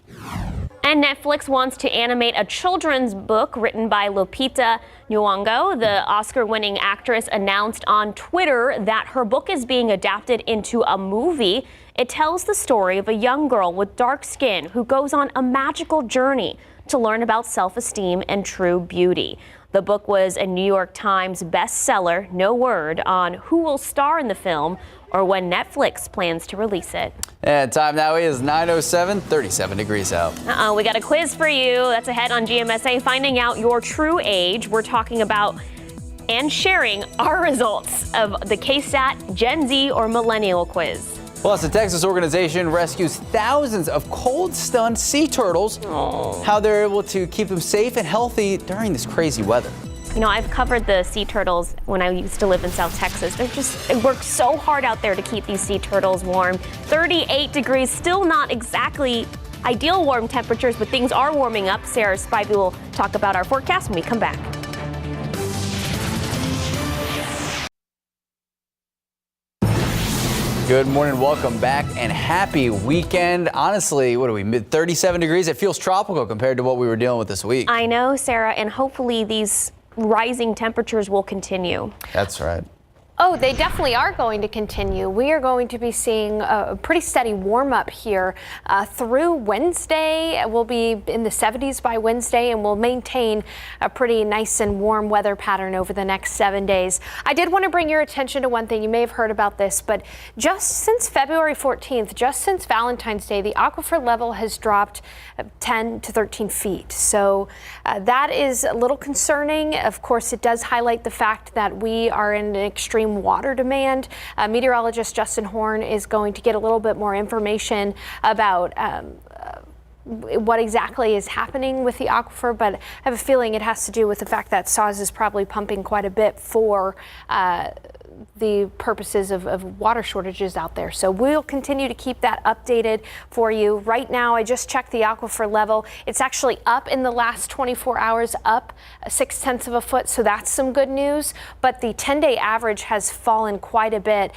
And Netflix wants to animate a children's book written by Lupita Nyong'o. The Oscar-winning actress announced on Twitter that her book is being adapted into a movie. It tells the story of a young girl with dark skin who goes on a magical journey to learn about self-esteem and true beauty. The book was a New York Times bestseller. No word on who will star in the film or when Netflix plans to release it. And time now is 9:07, 37 degrees out. We got a quiz for you. That's ahead on GMSA, finding out your true age. We're talking about and sharing our results of the KSAT Gen Z or Millennial quiz. Plus, a Texas organization rescues thousands of cold-stunned sea turtles. How they're able to keep them safe and healthy during this crazy weather. You know, I've covered the sea turtles when I used to live in South Texas. They work so hard out there to keep these sea turtles warm. 38 degrees, still not exactly ideal warm temperatures, but things are warming up. Sarah Spivey will talk about our forecast when we come back. Good morning, welcome back, and happy weekend. Honestly, what are we, mid 37 degrees? It feels tropical compared to what we were dealing with this week. I know, Sarah, and hopefully these rising temperatures will continue. That's right. Oh, they definitely are going to continue. We are going to be seeing a pretty steady warm up here through Wednesday. We'll be in the 70s by Wednesday, and we'll maintain a pretty nice and warm weather pattern over the next 7 days. I did want to bring your attention to one thing. You may have heard about this, but just since February 14th, just since Valentine's Day, the aquifer level has dropped 10 to 13 feet. So that is a little concerning. Of course, it does highlight the fact that we are in an extreme water demand. Meteorologist Justin Horn is going to get a little bit more information about what exactly is happening with the aquifer, but I have a feeling it has to do with the fact that SAWS is probably pumping quite a bit for the purposes of water shortages out there. So we'll continue to keep that updated for you. Right now, I just checked the aquifer level. It's actually up in the last 24 hours, up 0.6 of a foot. So that's some good news. But the 10-day average has fallen quite a bit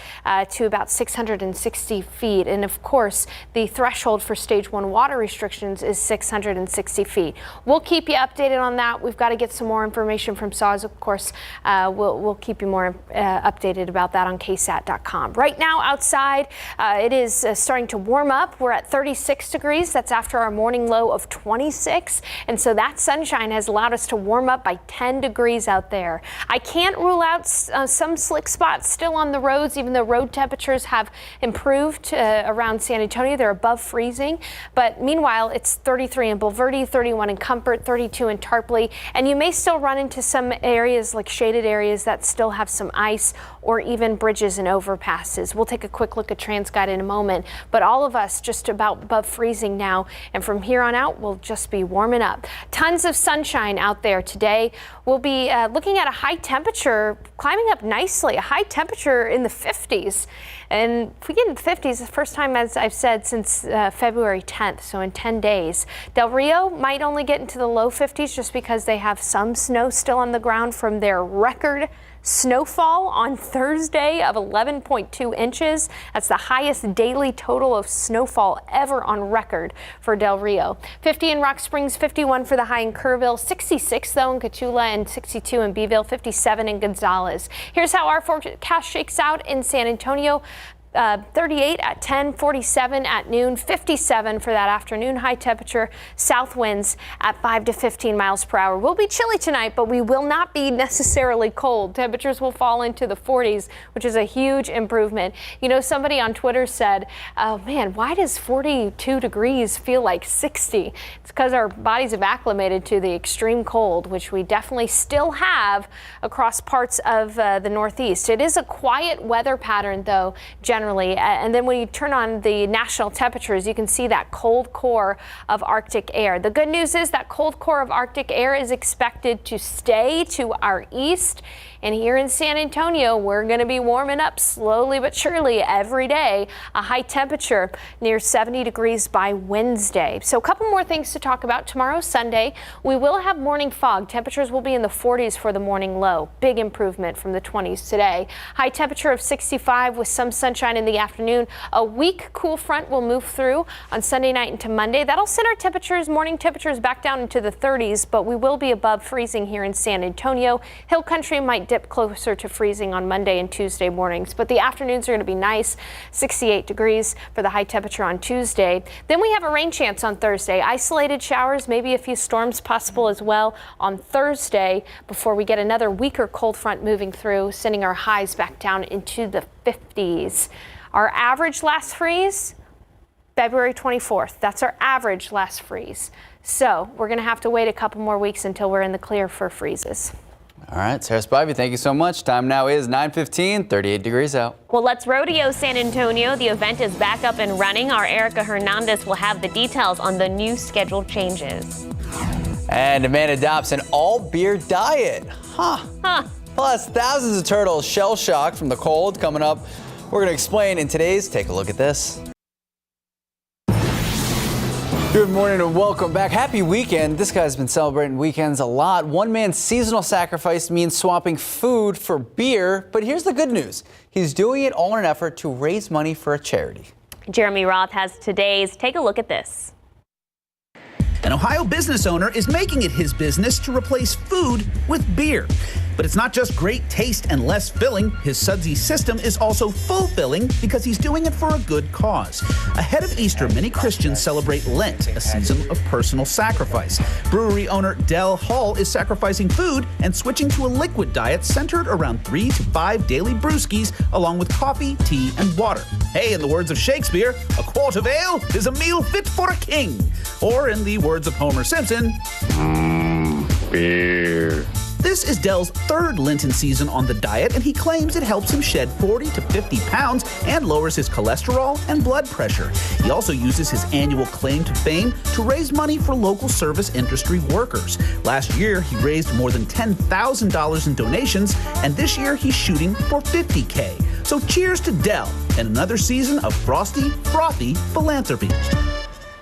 to about 660 feet. And of course, the threshold for stage 1 water restrictions is 660 feet. We'll keep you updated on that. We've got to get some more information from SAWS, of course. We'll keep you more updated about that on KSAT.com. Right now outside, it is starting to warm up. We're at 36 degrees. That's after our morning low of 26. And so that sunshine has allowed us to warm up by 10 degrees out there. I can't rule out some slick spots still on the roads, even though road temperatures have improved around San Antonio. They're above freezing. But meanwhile, it's 33 in Bulverde, 31 in Comfort, 32 in Tarpley. And you may still run into some areas like shaded areas that still have some ice or even bridges and overpasses. We'll take a quick look at TransGuide in a moment, but all of us just about above freezing now, and from here on out, we'll just be warming up. Tons of sunshine out there today. We'll be looking at a high temperature, climbing up nicely, a high temperature in the 50s. And if we get in the 50s, the first time, as I've said, since February 10th, so in 10 days. Del Rio might only get into the low 50s just because they have some snow still on the ground from their record snowfall on Thursday of 11.2 inches. That's the highest daily total of snowfall ever on record for Del Rio. 50 in Rock Springs, 51 for the high in Kerrville, 66 though in Cotulla, and 62 in Beeville, 57 in Gonzales. Here's how our forecast shakes out in San Antonio. 38 at 10, 47 at noon, 57 for that afternoon high temperature. South winds at 5 to 15 miles per hour. We'll be chilly tonight, but we will not be necessarily cold. Temperatures will fall into the 40s, which is a huge improvement. You know, somebody on Twitter said, oh man, why does 42 degrees feel like 60? It's because our bodies have acclimated to the extreme cold, which we definitely still have across parts of the Northeast. It is a quiet weather pattern, though, generally. generally. And then when you turn on the national temperatures, you can see that cold core of Arctic air. The good news is that cold core of Arctic air is expected to stay to our east. And here in San Antonio, we're going to be warming up slowly but surely every day. A high temperature near 70 degrees by Wednesday. So a couple more things to talk about. Tomorrow, Sunday, we will have morning fog. Temperatures will be in the 40s for the morning low. Big improvement from the 20s today. High temperature of 65 with some sunshine in the afternoon. A weak cool front will move through on Sunday night into Monday. That'll send our temperatures, morning temperatures, back down into the 30s, but we will be above freezing here in San Antonio. Hill country might dip closer to freezing on Monday and Tuesday mornings, but the afternoons are going to be nice. 68 degrees for the high temperature on Tuesday. Then we have a rain chance on Thursday. Isolated showers, maybe a few storms possible as well on Thursday before we get another weaker cold front moving through, sending our highs back down into the 50s. Our average last freeze, February 24th. That's our average last freeze. So we're going to have to wait a couple more weeks until we're in the clear for freezes. All right, Sarah Spivey, thank you so much. Time now is 9:15, 38 degrees out. Well, let's rodeo San Antonio. The event is back up and running. Our Erica Hernandez will have the details on the new schedule changes. And a man adopts an all-beer diet. Plus, thousands of turtles shell-shocked from the cold coming up. We're going to explain in today's Take a Look at This. Good morning and welcome back. Happy weekend. This guy's been celebrating weekends a lot. One man's seasonal sacrifice means swapping food for beer. But here's the good news. He's doing it all in an effort to raise money for a charity. Jeremy Roth has today's Take a Look at This. An Ohio business owner is making it his business to replace food with beer. But it's not just great taste and less filling. His sudsy system is also fulfilling because he's doing it for a good cause. Ahead of Easter, many Christians celebrate Lent, a season of personal sacrifice. Brewery owner Del Hall is sacrificing food and switching to a liquid diet centered around 3 to 5 daily brewskis, along with coffee, tea, and water. Hey, in the words of Shakespeare, a quart of ale is a meal fit for a king. Or in the words of Homer Simpson, beer. This is Dell's third Lenten season on the diet, and he claims it helps him shed 40 to 50 pounds and lowers his cholesterol and blood pressure. He also uses his annual claim to fame to raise money for local service industry workers. Last year, he raised more than $10,000 in donations, and this year he's shooting for $50K. So cheers to Dell and another season of frothy philanthropy.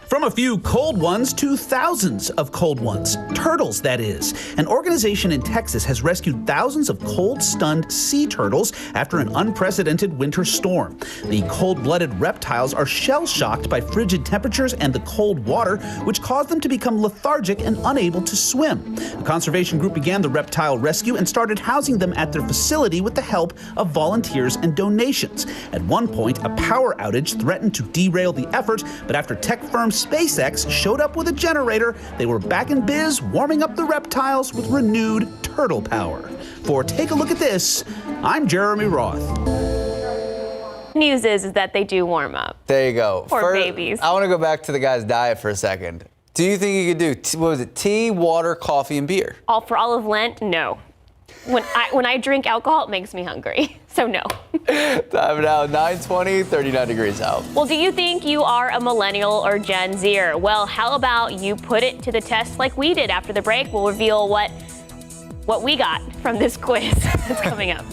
From a few cold ones to thousands of cold ones. Turtles, that is. An organization in Texas has rescued thousands of cold-stunned sea turtles after an unprecedented winter storm. The cold-blooded reptiles are shell-shocked by frigid temperatures and the cold water, which caused them to become lethargic and unable to swim. A conservation group began the reptile rescue and started housing them at their facility with the help of volunteers and donations. At one point, a power outage threatened to derail the effort, but after tech firm SpaceX showed up with a generator, they were back in biz warming up the reptiles with renewed turtle power. For Take a Look at This, I'm Jeremy Roth. News is that they do warm up. There you go. Poor babies. I want to go back to the guy's diet for a second. Do you think you could do, what was it, tea, water, coffee, and beer? For all of Lent? No. When I drink alcohol, it makes me hungry. So no. Time now, 9:20, 39 degrees out. Well, do you think you are a millennial or Gen Zer? Well, how about you put it to the test like we did? After the break, we'll reveal what we got from this quiz that's coming up.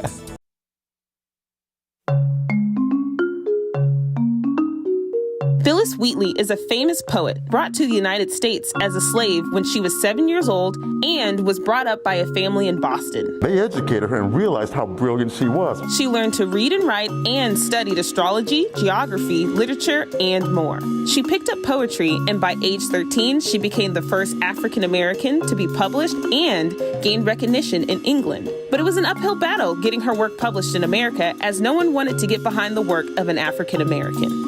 Phyllis Wheatley is a famous poet brought to the United States as a slave when she was 7 years old and was brought up by a family in Boston. They educated her and realized how brilliant she was. She learned to read and write and studied astrology, geography, literature, and more. She picked up poetry, and by age 13, she became the first African American to be published and gained recognition in England. But it was an uphill battle getting her work published in America, as no one wanted to get behind the work of an African American.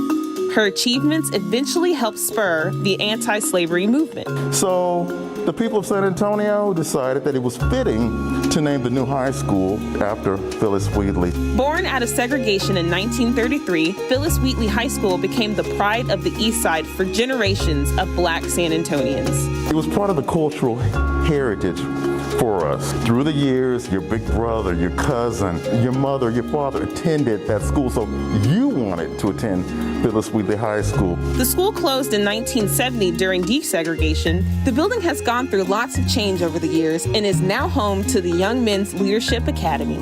Her achievements eventually helped spur the anti-slavery movement. So the people of San Antonio decided that it was fitting to name the new high school after Phyllis Wheatley. Born out of segregation in 1933, Phyllis Wheatley High School became the pride of the East Side for generations of Black San Antonians. It was part of the cultural heritage for us. Through the years, your big brother, your cousin, your mother, your father attended that school, so you wanted to attend Phyllis Wheatley High School. The school closed in 1970 during desegregation. The building has gone through lots of change over the years and is now home to the Young Men's Leadership Academy.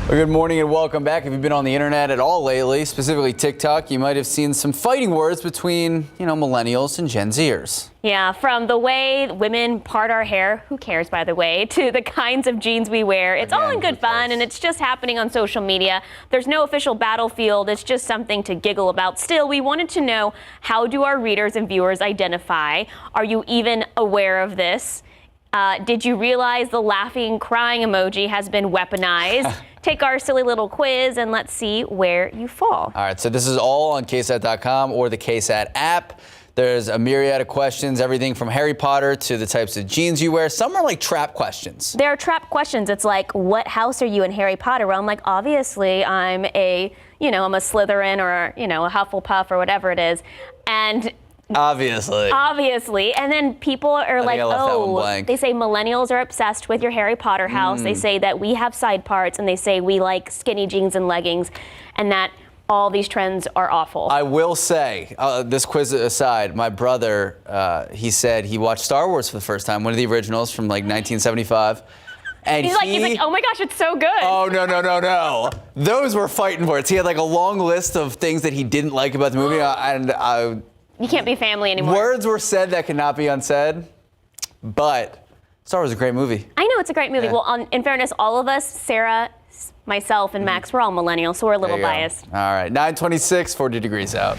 Well, good morning and welcome back. If you've been on the internet at all lately, specifically TikTok, you might have seen some fighting words between, millennials and Gen Zers. Yeah, from the way women part our hair, who cares by the way, to the kinds of jeans we wear. It's all in good fun and it's just happening on social media. There's no official battlefield. It's just something to giggle about. Still, we wanted to know, how do our readers and viewers identify? Are you even aware of this? Did you realize the laughing, crying emoji has been weaponized? Take our silly little quiz and let's see where you fall. All right, so this is all on KSAT.com or the KSAT app. There's a myriad of questions, everything from Harry Potter to the types of jeans you wear. Some are like trap questions. There are trap questions. It's like, what house are you in Harry Potter? Well, I'm like, obviously, I'm a Slytherin or, a Hufflepuff or whatever it is. And Obviously. And then people are like, they say millennials are obsessed with your Harry Potter house. They say that we have side parts, and they say we like skinny jeans and leggings, and that all these trends are awful. I will say, this quiz aside, my brother, he said he watched Star Wars for the first time, one of the originals from like 1975. And he's like, oh my gosh, it's so good. Oh, no. Those were fighting words. He had like a long list of things that he didn't like about the movie, you can't be family anymore. Words were said that cannot be unsaid, but Star Wars is a great movie. I know, it's a great movie. Yeah. Well, in fairness, all of us, Sarah, myself, and Max, we're all millennials, so we're a little biased. All right, 9:26, 40 degrees out.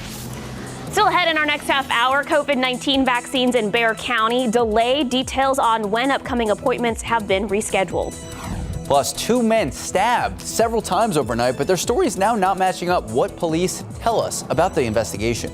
Still ahead in our next half hour, COVID-19 vaccines in Bexar County delay. Details on when upcoming appointments have been rescheduled. Plus, 2 men stabbed several times overnight, but their stories now not matching up what police tell us about the investigation.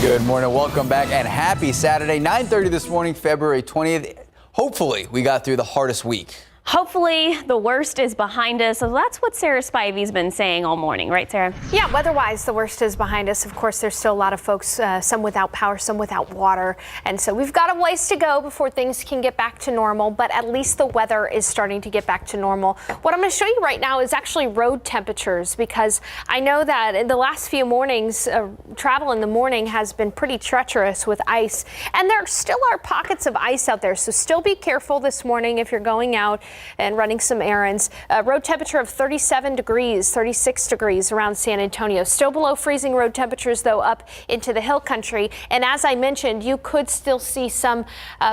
Good morning, welcome back, and happy Saturday, 9:30 this morning, February 20th. Hopefully, we got through the hardest week. Hopefully, the worst is behind us. So that's what Sarah Spivey's been saying all morning, right, Sarah? Yeah, weather-wise, the worst is behind us. Of course, there's still a lot of folks, some without power, some without water. And so we've got a ways to go before things can get back to normal, but at least the weather is starting to get back to normal. What I'm going to show you right now is actually road temperatures, because I know that in the last few mornings, travel in the morning has been pretty treacherous with ice. And there still are pockets of ice out there, so still be careful this morning if you're going out and running some errands. Road temperature of 37 degrees, 36 degrees around San Antonio. Still below freezing road temperatures, though, up into the hill country. And as I mentioned, you could still see some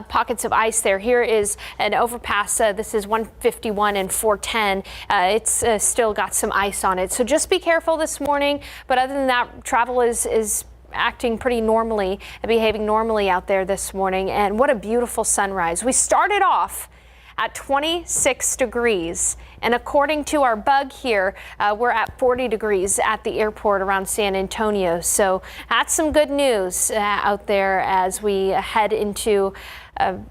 pockets of ice there. Here is an overpass. This is 151 and 410. It's still got some ice on it. So just be careful this morning. But other than that, travel is acting pretty normally and behaving normally out there this morning. And what a beautiful sunrise. We started off at 26 degrees. And according to our bug here, we're at 40 degrees at the airport around San Antonio. So that's some good news out there as we head into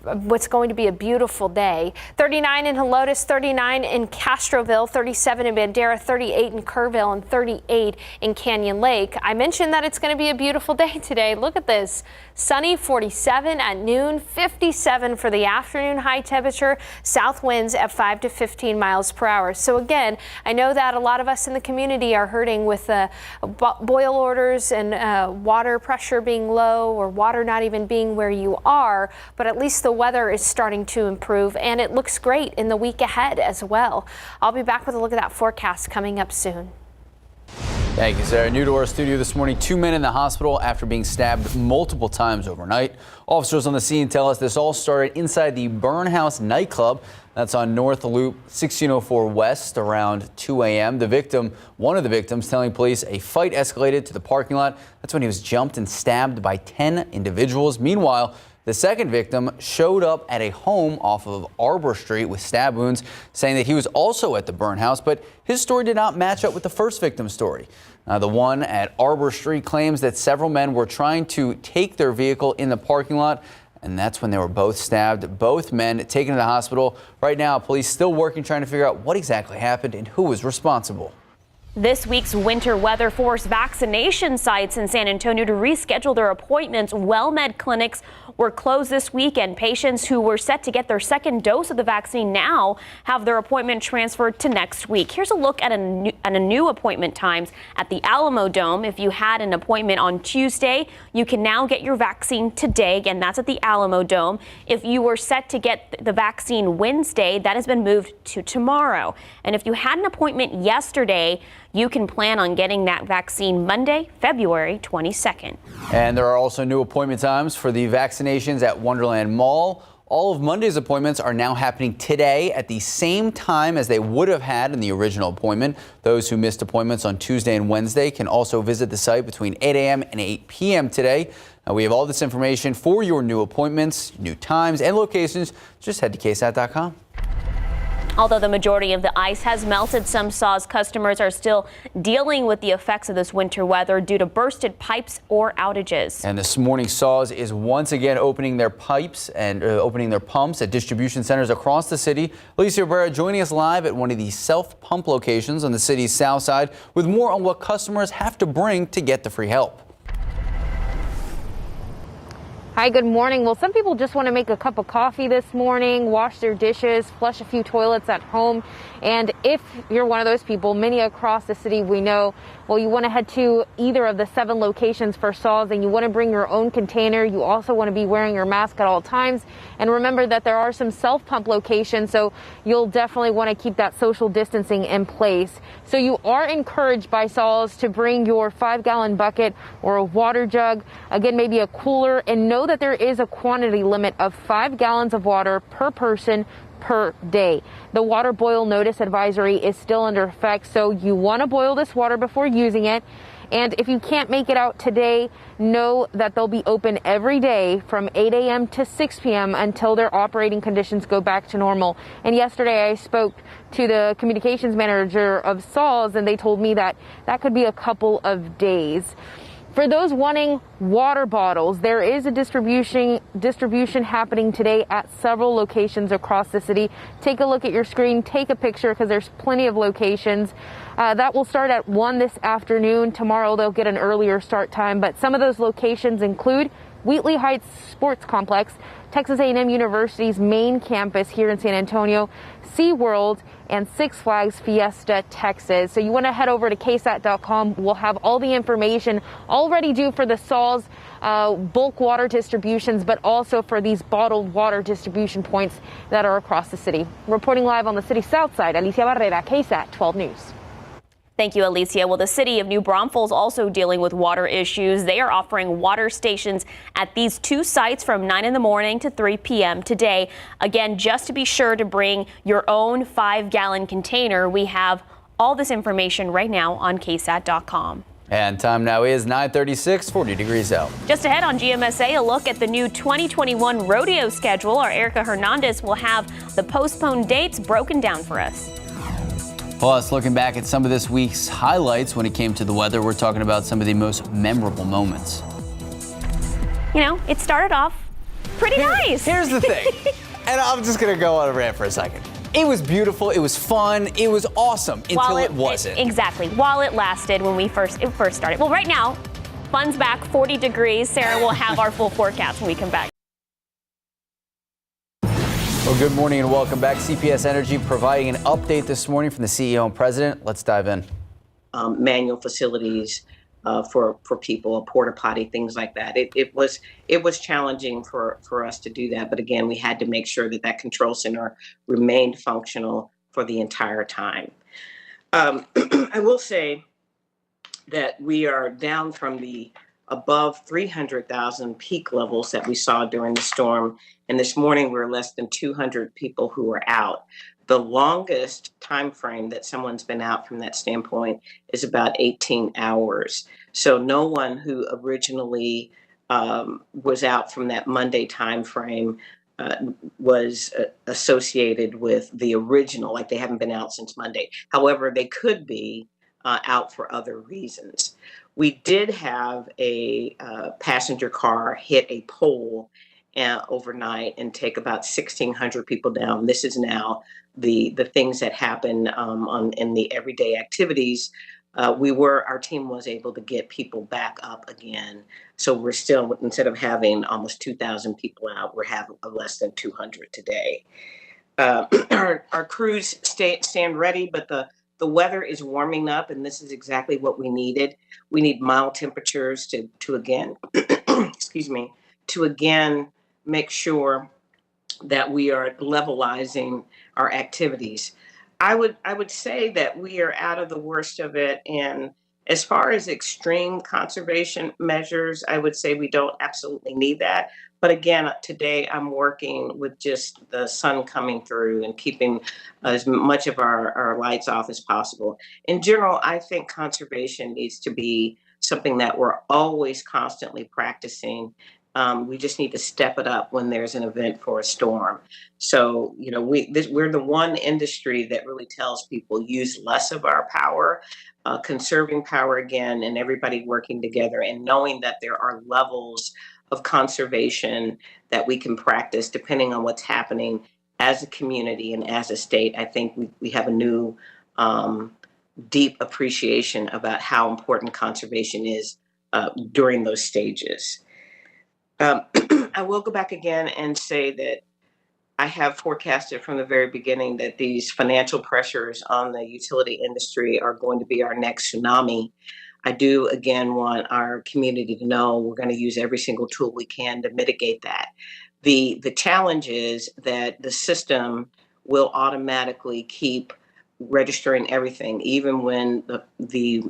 what's going to be a beautiful day. 39 in Helotes, 39 in Castroville, 37 in Bandera, 38 in Kerrville, and 38 in Canyon Lake. I mentioned that it's going to be a beautiful day today. Look at this. Sunny, 47 at noon, 57 for the afternoon high temperature, south winds at 5 to 15 miles per hour. So again, I know that a lot of us in the community are hurting with boil orders and water pressure being low or water not even being where you are, but at least the weather is starting to improve and it looks great in the week ahead as well. I'll be back with a look at that forecast coming up soon. Thank you, Sarah. New to our studio this morning, 2 men in the hospital after being stabbed multiple times overnight. Officers on the scene tell us this all started inside the Burn House nightclub. That's on North Loop 1604 West around 2 a.m. The victim, one of the victims, telling police a fight escalated to the parking lot. That's when he was jumped and stabbed by 10 individuals. Meanwhile, the second victim showed up at a home off of Arbor Street with stab wounds, saying that he was also at the burn house, but his story did not match up with the first victim's story. The one at Arbor Street claims that several men were trying to take their vehicle in the parking lot, and that's when they were both stabbed. Both men taken to the hospital. Right now, police still working, trying to figure out what exactly happened and who was responsible. This week's winter weather forced vaccination sites in San Antonio to reschedule their appointments. WellMed clinics were closed this week, and patients who were set to get their second dose of the vaccine now have their appointment transferred to next week. Here's a look at a new appointment times at the Alamo Dome. If you had an appointment on Tuesday, you can now get your vaccine today. Again, that's at the Alamo Dome. If you were set to get the vaccine Wednesday, that has been moved to tomorrow. And if you had an appointment yesterday, you can plan on getting that vaccine Monday, February 22nd. And there are also new appointment times for the vaccinations at Wonderland Mall. All of Monday's appointments are now happening today at the same time as they would have had in the original appointment. Those who missed appointments on Tuesday and Wednesday can also visit the site between 8 a.m. and 8 p.m. today. Now, we have all this information for your new appointments, new times, and locations. Just head to KSAT.com. Although the majority of the ice has melted, some Saws customers are still dealing with the effects of this winter weather due to bursted pipes or outages. And this morning, Saws is once again opening their pipes and opening their pumps at distribution centers across the city. Alicia Rivera joining us live at one of the self-pump locations on the city's south side with more on what customers have to bring to get the free help. Hi, good morning. Well, some people just want to make a cup of coffee this morning, wash their dishes, flush a few toilets at home. And if you're one of those people, many across the city we know, well, you want to head to either of the 7 locations for Saws, and you want to bring your own container. You also want to be wearing your mask at all times. And remember that there are some self-pump locations, so you'll definitely want to keep that social distancing in place. So you are encouraged by Saws to bring your 5-gallon bucket or a water jug, again, maybe a cooler, and know that there is a quantity limit of 5 gallons of water per person per day. The water boil notice advisory is still under effect, so you want to boil this water before using it. And if you can't make it out today, know that they'll be open every day from 8 a.m. to 6 p.m. until their operating conditions go back to normal. And yesterday I spoke to the communications manager of Saws, and they told me that that could be a couple of days. For those wanting water bottles, there is a distribution happening today at several locations across the city. Take a look at your screen, take a picture, because there's plenty of locations. That will start at 1 this afternoon. Tomorrow they'll get an earlier start time, but some of those locations include Wheatley Heights Sports Complex, Texas A&M University's main campus here in San Antonio, SeaWorld, and Six Flags Fiesta, Texas. So you want to head over to KSAT.com. We'll have all the information already due for the Saws bulk water distributions, but also for these bottled water distribution points that are across the city. Reporting live on the city's south side, Alicia Barrera, KSAT 12 News. Thank you, Alicia. Well, the city of New Braunfels also dealing with water issues. They are offering water stations at these 2 sites from 9 in the morning to 3 p.m. today. Again, just to be sure to bring your own 5-gallon container. We have all this information right now on KSAT.com. And time now is 9:36, 40 degrees out. Just ahead on GMSA, a look at the new 2021 Rodeo schedule. Our Erica Hernandez will have the postponed dates broken down for us. Plus, looking back at some of this week's highlights when it came to the weather, we're talking about some of the most memorable moments. You know, it started off pretty nice. Here's the thing, and I'm just going to go on a rant for a second. It was beautiful, it was fun, it was awesome until it wasn't. Exactly, while it lasted when it first started. Well, right now, fun's back, 40 degrees. Sarah will have our full forecast when we come back. Well, good morning and welcome back. CPS Energy providing an update this morning from the CEO and president. Let's dive in. Manual facilities for people, a porta potty, things like that. It was challenging for us to do that, but again, we had to make sure that control center remained functional for the entire time. I will say that we are down from the above 300,000 peak levels that we saw during the storm. And this morning, we're less than 200 people who are out. The longest time frame that someone's been out from that standpoint is about 18 hours. So no one who originally was out from that Monday time frame was associated with the original, like they haven't been out since Monday. However, they could be out for other reasons. We did have a passenger car hit a pole overnight and take about 1,600 people down. This is now the things that happen in the everyday activities our team was able to get people back up again. So we're still, instead of having almost 2,000 people out, we're having less than 200 today. Our crews stand ready, but the weather is warming up, and this is exactly what we needed. We need mild temperatures to again, excuse me, to again make sure that we are levelizing our activities. I would say that we are out of the worst of it, and as far as extreme conservation measures, I would say we don't absolutely need that. But again, today I'm working with just the sun coming through and keeping as much of our lights off as possible. In general, I think conservation needs to be something that we're always constantly practicing. We just need to step it up when there's an event for a storm. So, we're the one industry that really tells people use less of our power, conserving power again, and everybody working together and knowing that there are levels of conservation that we can practice depending on what's happening as a community and as a state. I think we have a new deep appreciation about how important conservation is during those stages. I will go back again and say that I have forecasted from the very beginning that these financial pressures on the utility industry are going to be our next tsunami. I do, again, want our community to know we're going to use every single tool we can to mitigate that. The challenge is that the system will automatically keep registering everything, even when the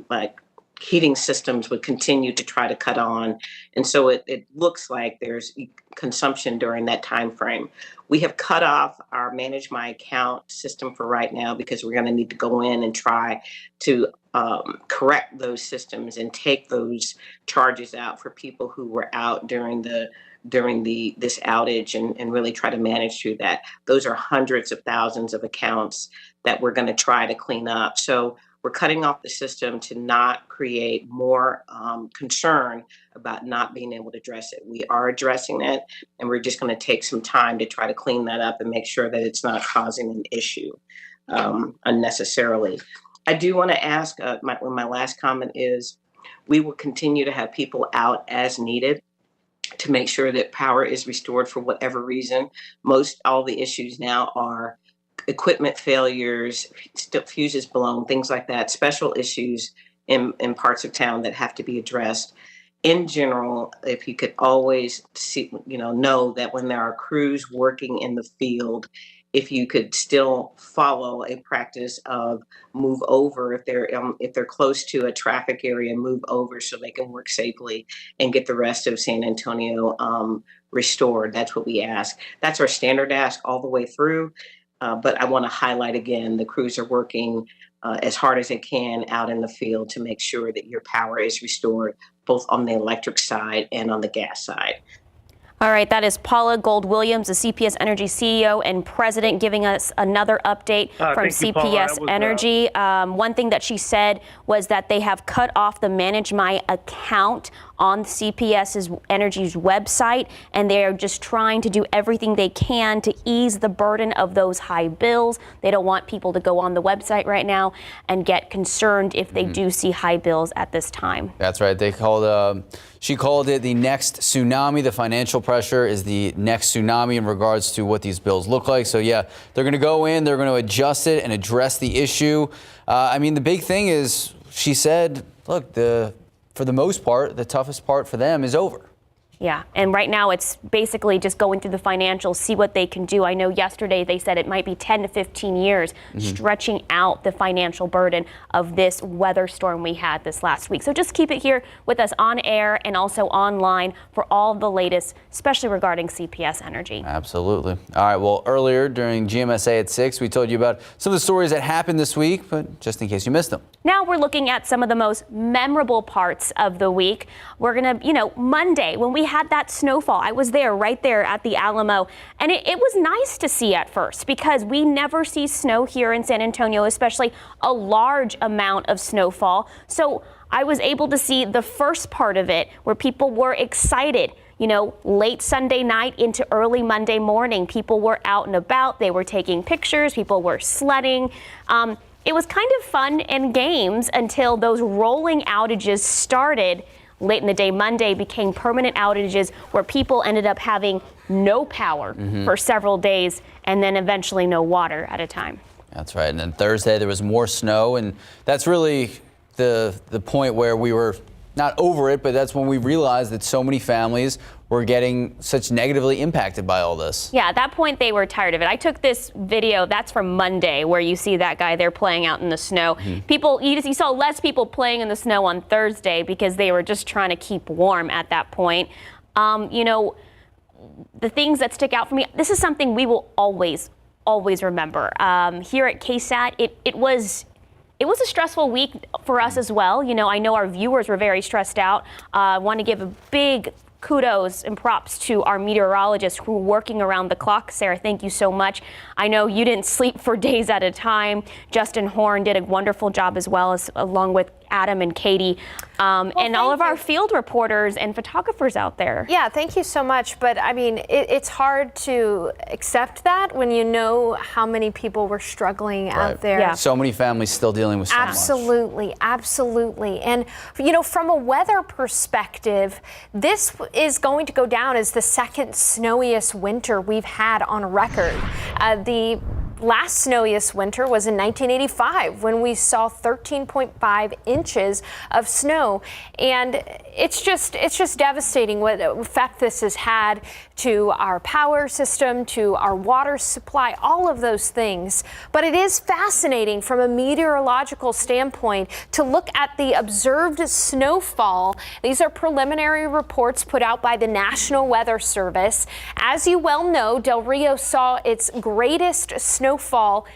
heating systems would continue to try to cut on. And so it looks like there's consumption during that time frame. We have cut off our Manage My Account system for right now because we're going to need to go in and try to correct those systems and take those charges out for people who were out during this outage and really try to manage through that. Those are hundreds of thousands of accounts that we're going to try to clean up. So we're cutting off the system to not create more concern about not being able to address it. We are addressing it, and we're just going to take some time to try to clean that up and make sure that it's not causing an issue unnecessarily. I do want to ask, my last comment is, we will continue to have people out as needed to make sure that power is restored for whatever reason. All the issues now are equipment failures, fuses blown, things like that, special issues in parts of town that have to be addressed. In general, if you could always know that when there are crews working in the field, if you could still follow a practice of move over if they're close to a traffic area, move over so they can work safely and get the rest of San Antonio restored. That's what we ask. That's our standard ask all the way through. But I want to highlight again, the crews are working as hard as they can out in the field to make sure that your power is restored, both on the electric side and on the gas side. All right, that is Paula Gold-Williams, the CPS Energy CEO and president, giving us another update from CPS Energy. One thing that she said was that they have cut off the Manage My Account on CPS Energy's website, and they are just trying to do everything they can to ease the burden of those high bills. They don't want people to go on the website right now and get concerned if they do see high bills at this time. That's right. She called it the next tsunami. The financial pressure is the next tsunami in regards to what these bills look like. So yeah, they're going to go in, they're going to adjust it and address the issue. The big thing is, she said, look, for the most part, the toughest part for them is over. Yeah, and right now it's basically just going through the financials, see what they can do. I know yesterday they said it might be 10 to 15 years, stretching out the financial burden of this weather storm we had this last week. So just keep it here with us on air and also online for all the latest, especially regarding CPS Energy. Absolutely. All right, well, earlier during GMSA at 6, we told you about some of the stories that happened this week, but just in case you missed them. Now we're looking at some of the most memorable parts of the week. We're going to, Monday, when we had that snowfall, I was there, right there at the Alamo, and it was nice to see at first because we never see snow here in San Antonio, especially a large amount of snowfall. So I was able to see the first part of it where people were excited. Late Sunday night into early Monday morning, people were out and about. They were taking pictures. People were sledding. it was kind of fun and games until those rolling outages started late in the day. Monday became permanent outages where people ended up having no power for several days and then eventually no water at a time. That's right. And then Thursday there was more snow, and that's really the point where we were not over it, but that's when we realized that so many families were getting such negatively impacted by all this. Yeah, at that point they were tired of it. I took this video, that's from Monday, where you see that guy there playing out in the snow. People, you saw less people playing in the snow on Thursday because they were just trying to keep warm at that point. You know, the things that stick out for me, this is something we will always remember. Here at KSAT, it was a stressful week for us as well. You know, I know our viewers were very stressed out. I want to give a big kudos and props to our meteorologists who were working around the clock. Sarah, thank you so much. I know you didn't sleep for days at a time. Justin Horn did a wonderful job as well, along with Adam and Katie, and all of our field reporters and photographers out there. Yeah, thank you so much. But I mean, it's hard to accept that when you know how many people were struggling out there. Yeah. So many families still dealing with so much. Absolutely. And, you know, from a weather perspective, this is going to go down as the second snowiest winter we've had on record. The last snowiest winter was in 1985 when we saw 13.5 inches of snow, and it's just devastating what effect this has had to our power system, to our water supply, all of those things. But it is fascinating from a meteorological standpoint to look at the observed snowfall. These are preliminary reports put out by the National Weather Service. As you well know, Del Rio saw its greatest snowfall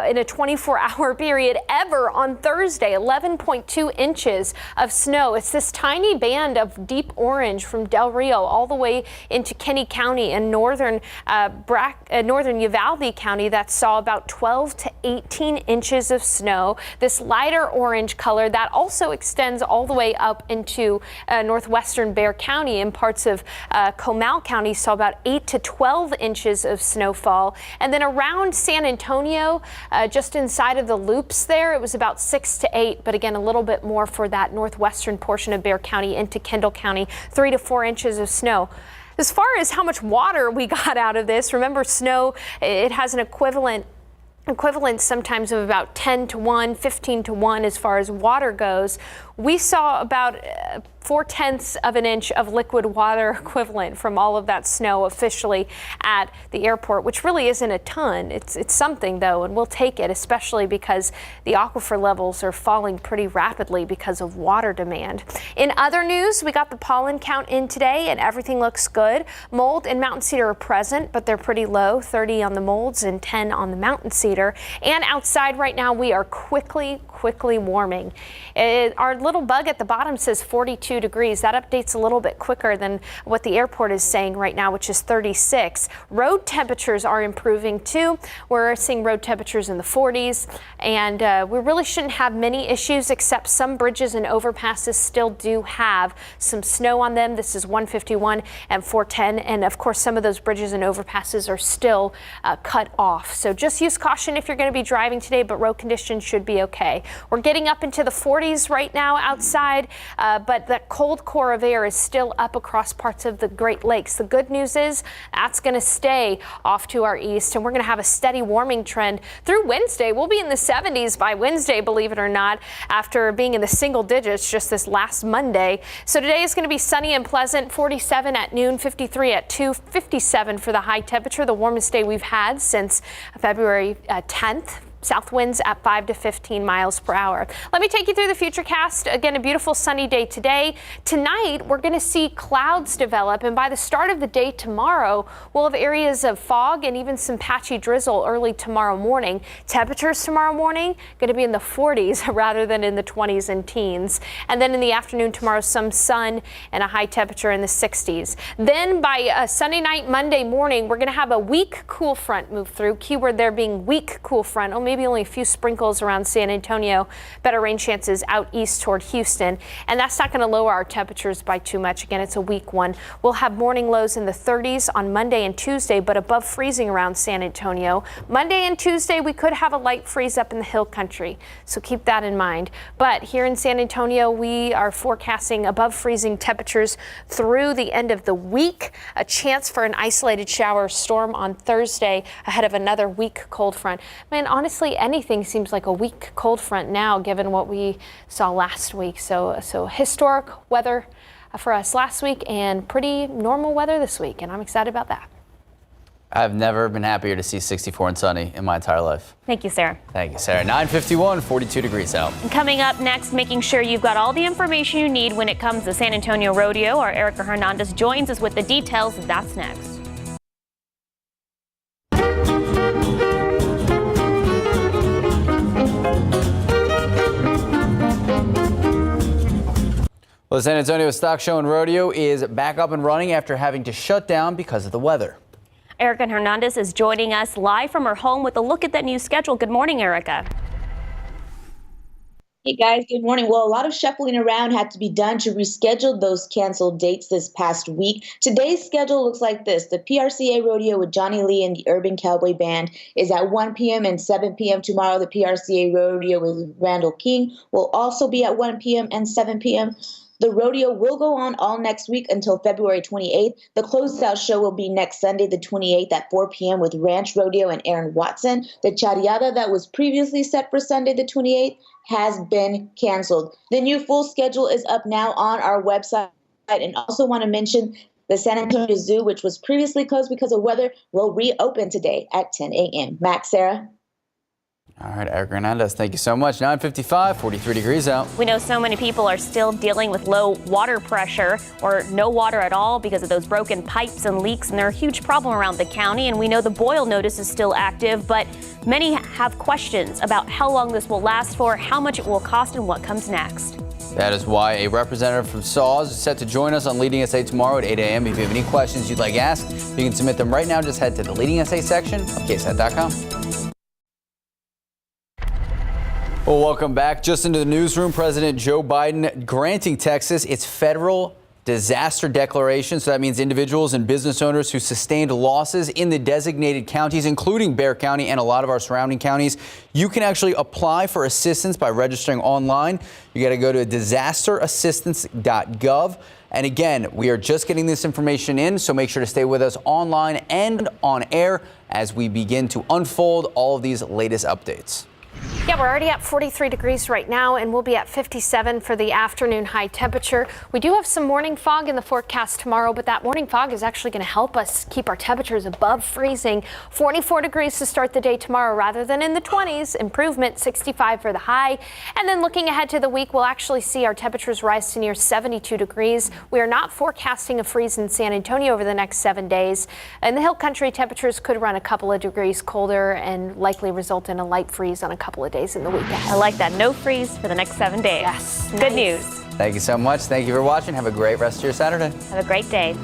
in a 24-hour period ever on Thursday, 11.2 inches of snow. It's this tiny band of deep orange from Del Rio all the way into Kinney County and northern Uvalde County that saw about 12 to 18 inches of snow. This lighter orange color that also extends all the way up into northwestern Bexar County, and parts of Comal County saw about 8 to 12 inches of snowfall. And then around San Antonio, just inside of the loops there, it was about 6 to 8, but again, a little bit more for that northwestern portion of Bexar County into Kendall County, 3 to 4 inches of snow. As far as how much water we got out of this, remember snow, it has an equivalent sometimes of about 10 to 1, 15 to 1 as far as water goes. We saw about 0.4 of an inch of liquid water equivalent from all of that snow officially at the airport, which really isn't a ton. It's something though, and we'll take it, especially because the aquifer levels are falling pretty rapidly because of water demand. In other news, we got the pollen count in today and everything looks good. Mold and mountain cedar are present, but they're pretty low, 30 on the molds and 10 on the mountain cedar. And outside right now, we are quickly warming. Our little bug at the bottom says 42 degrees. That updates a little bit quicker than what the airport is saying right now, which is 36. Road temperatures are improving too. We're seeing road temperatures in the 40s, and we really shouldn't have many issues, except some bridges and overpasses still do have some snow on them. This is 151 and 410, and of course some of those bridges and overpasses are still cut off. So just use caution if you're going to be driving today, but road conditions should be okay. We're getting up into the 40s right now outside, but that cold core of air is still up across parts of the Great Lakes. The good news is that's going to stay off to our east, and we're going to have a steady warming trend through Wednesday. We'll be in the 70s by Wednesday, believe it or not, after being in the single digits just this last Monday. So today is going to be sunny and pleasant, 47 at noon, 53 at 2, 57 for the high temperature, the warmest day we've had since February 10th. South winds at 5 to 15 miles per hour. Let me take you through the futurecast. Again, a beautiful sunny day today. Tonight, we're going to see clouds develop, and by the start of the day tomorrow, we'll have areas of fog and even some patchy drizzle early tomorrow morning. Temperatures tomorrow morning going to be in the 40s rather than in the 20s and teens. And then in the afternoon tomorrow, some sun and a high temperature in the 60s. Then by Sunday night, Monday morning, we're going to have a weak cool front move through. Keyword there being weak cool front. Only maybe only a few sprinkles around San Antonio. Better rain chances out east toward Houston. And that's not going to lower our temperatures by too much. Again, it's a weak one. We'll have morning lows in the 30s on Monday and Tuesday, but above freezing around San Antonio. Monday and Tuesday, we could have a light freeze up in the hill country, so keep that in mind. But here in San Antonio, we are forecasting above freezing temperatures through the end of the week. A chance for an isolated shower or storm on Thursday ahead of another weak cold front. Man, honestly, anything seems like a weak cold front now, given what we saw last week. So historic weather for us last week and pretty normal weather this week, and I'm excited about that. I've never been happier to see 64 and sunny in my entire life. Thank you, Sarah. Thank you, Sarah. 9:51, 42 degrees out. And coming up next, making sure you've got all the information you need when it comes to San Antonio Rodeo. Our Erica Hernandez joins us with the details. That's next. Well, the San Antonio Stock Show and Rodeo is back up and running after having to shut down because of the weather. Erica Hernandez is joining us live from her home with a look at that new schedule. Good morning, Erica. Hey guys, good morning. Well, a lot of shuffling around had to be done to reschedule those canceled dates this past week. Today's schedule looks like this. The PRCA Rodeo with Johnny Lee and the Urban Cowboy Band is at 1 p.m. and 7 p.m. tomorrow. The PRCA Rodeo with Randall King will also be at 1 p.m. and 7 p.m. The rodeo will go on all next week until February 28th. The closeout show will be next Sunday, the 28th at 4 p.m. with Ranch Rodeo and Aaron Watson. The charreada that was previously set for Sunday, the 28th, has been canceled. The new full schedule is up now on our website. And also want to mention the San Antonio Zoo, which was previously closed because of weather, will reopen today at 10 a.m. Max, Sarah? All right, Erica Hernandez, thank you so much. 9:55, 43 degrees out. We know so many people are still dealing with low water pressure or no water at all because of those broken pipes and leaks, and they're a huge problem around the county. And we know the boil notice is still active, but many have questions about how long this will last for, how much it will cost, and what comes next. That is why a representative from SAWS is set to join us on Leading SA tomorrow at 8 a.m. If you have any questions you'd like asked, you can submit them right now. Just head to the Leading SA section of KSAT.com. Well, welcome back. Just into the newsroom, President Joe Biden granting Texas its federal disaster declaration. So that means individuals and business owners who sustained losses in the designated counties, including Bexar County and a lot of our surrounding counties, you can actually apply for assistance by registering online. You got to go to disasterassistance.gov. And again, we are just getting this information in, so make sure to stay with us online and on air as we begin to unfold all of these latest updates. Yeah, we're already at 43 degrees right now, and we'll be at 57 for the afternoon high temperature. We do have some morning fog in the forecast tomorrow, but that morning fog is actually going to help us keep our temperatures above freezing. 44 degrees to start the day tomorrow rather than in the 20s. Improvement, 65 for the high. And then looking ahead to the week, we'll actually see our temperatures rise to near 72 degrees. We are not forecasting a freeze in San Antonio over the next 7 days. In the hill country, temperatures could run a couple of degrees colder and likely result in a light freeze on a couple of days in the weekend. I like that. No freeze for the next 7 days. Yes. Good news. Thank you so much. Thank you for watching. Have a great rest of your Saturday. Have a great day.